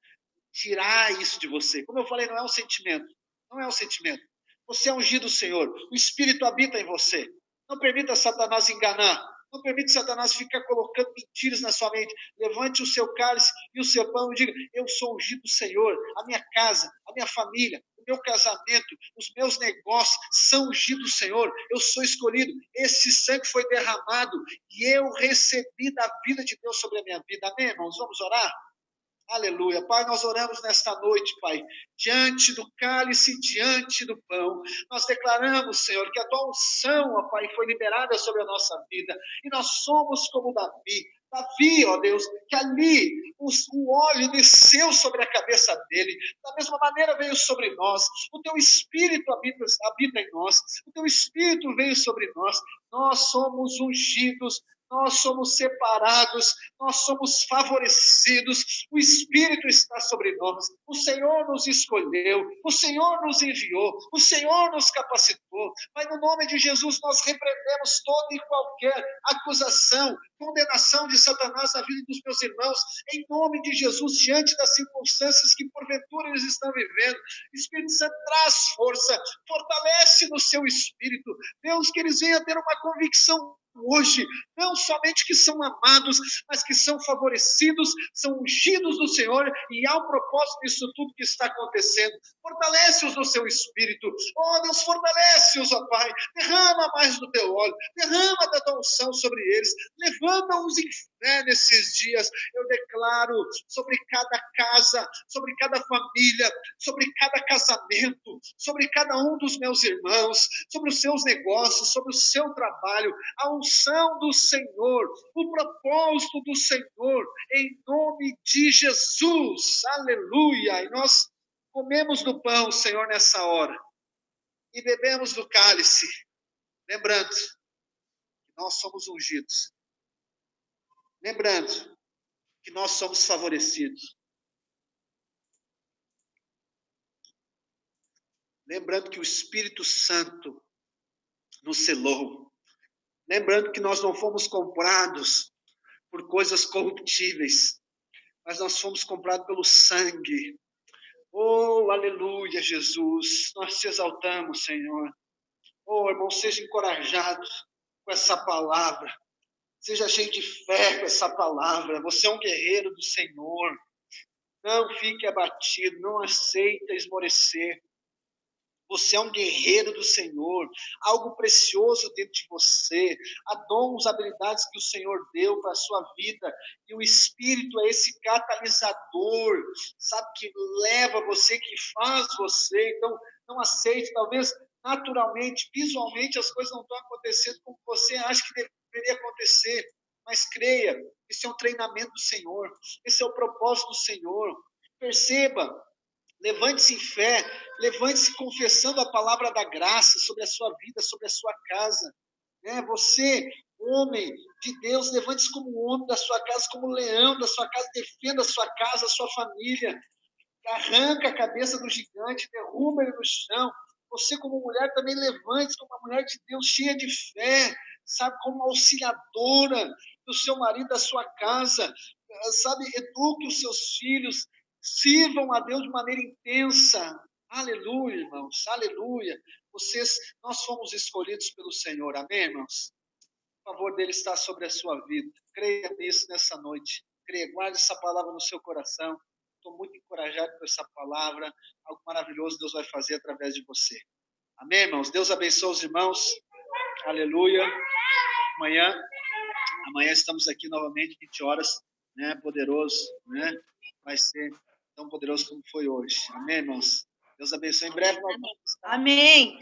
tirar isso de você. Como eu falei, não é um sentimento. Não é um sentimento. Você é ungido do Senhor. O Espírito habita em você. Não permita Satanás enganar. Não permita Satanás ficar colocando mentiras na sua mente. Levante o seu cálice e o seu pão e diga, eu sou ungido do Senhor. A minha casa, a minha família, o meu casamento, os meus negócios são ungidos do Senhor. Eu sou escolhido. Esse sangue foi derramado e eu recebi da vida de Deus sobre a minha vida. Amém, irmãos? Vamos orar? Aleluia. Pai, nós oramos nesta noite, Pai, diante do cálice, diante do pão. Nós declaramos, Senhor, que a tua unção, ó Pai, foi liberada sobre a nossa vida. E nós somos como Davi. Davi, ó Deus, que ali o óleo desceu sobre a cabeça dele. Da mesma maneira veio sobre nós. O teu Espírito habita em nós. O teu Espírito veio sobre nós. Nós somos ungidos nós somos separados, nós somos favorecidos, o Espírito está sobre nós, o Senhor nos escolheu, o Senhor nos enviou, o Senhor nos capacitou, mas no nome de Jesus nós repreendemos toda e qualquer acusação, condenação de Satanás na vida dos meus irmãos, em nome de Jesus, diante das circunstâncias que porventura eles estão vivendo. Espírito Santo, traz força, fortalece no seu espírito, Deus, que eles venham ter uma convicção hoje, não somente que são amados, mas que são favorecidos, são ungidos do Senhor, e há um propósito nisso tudo que está acontecendo. Fortalece-os no seu espírito, oh Deus, fortalece-os, ó Pai, derrama mais do teu óleo, derrama da tua unção sobre eles, levanta-os em fé nesses dias. Eu declaro sobre cada casa, sobre cada família, sobre cada casamento, sobre cada um dos meus irmãos, sobre os seus negócios, sobre o seu trabalho, a unção do Senhor, o propósito do Senhor, em nome de Jesus, aleluia. E nós comemos do pão, Senhor, nessa hora, e bebemos do cálice, lembrando que nós somos ungidos, lembrando que nós somos favorecidos, lembrando que o Espírito Santo nos selou, lembrando que nós não fomos comprados por coisas corruptíveis, mas nós fomos comprados pelo sangue. Oh, aleluia, Jesus, nós te exaltamos, Senhor. Oh, irmão, seja encorajado com essa palavra, seja cheio de fé com essa palavra. Você é um guerreiro do Senhor. Não fique abatido, não aceite esmorecer. Você é um guerreiro do Senhor, algo precioso dentro de você, há dons, habilidades que o Senhor deu para a sua vida, e o Espírito é esse catalisador, sabe, que leva você, que faz você. Então, não aceite, talvez naturalmente, visualmente, as coisas não estão acontecendo como você acha que deveria acontecer, mas creia, esse é um treinamento do Senhor, esse é o propósito do Senhor. Perceba, levante-se em fé, levante-se confessando a palavra da graça sobre a sua vida, sobre a sua casa. Você, homem de Deus, levante-se como homem da sua casa, como leão da sua casa, defenda a sua casa, a sua família, arranca a cabeça do gigante, derruba ele no chão. Você, como mulher, também levante-se como uma mulher de Deus, cheia de fé, sabe, como auxiliadora do seu marido, da sua casa, sabe, eduque os seus filhos, sirvam a Deus de maneira intensa. Aleluia, irmãos, aleluia. Nós fomos escolhidos pelo Senhor, amém, irmãos? O favor dele está sobre a sua vida. Creia nisso nessa noite. Creia, guarde essa palavra no seu coração. Estou muito encorajado com essa palavra. Algo maravilhoso Deus vai fazer através de você. Amém, irmãos? Deus abençoe os irmãos. Aleluia. Amanhã estamos aqui novamente, 20 horas, né? Poderoso, né? Vai ser tão poderoso como foi hoje. Amém, irmãos? Deus abençoe. Em breve nós vamos estar... Amém.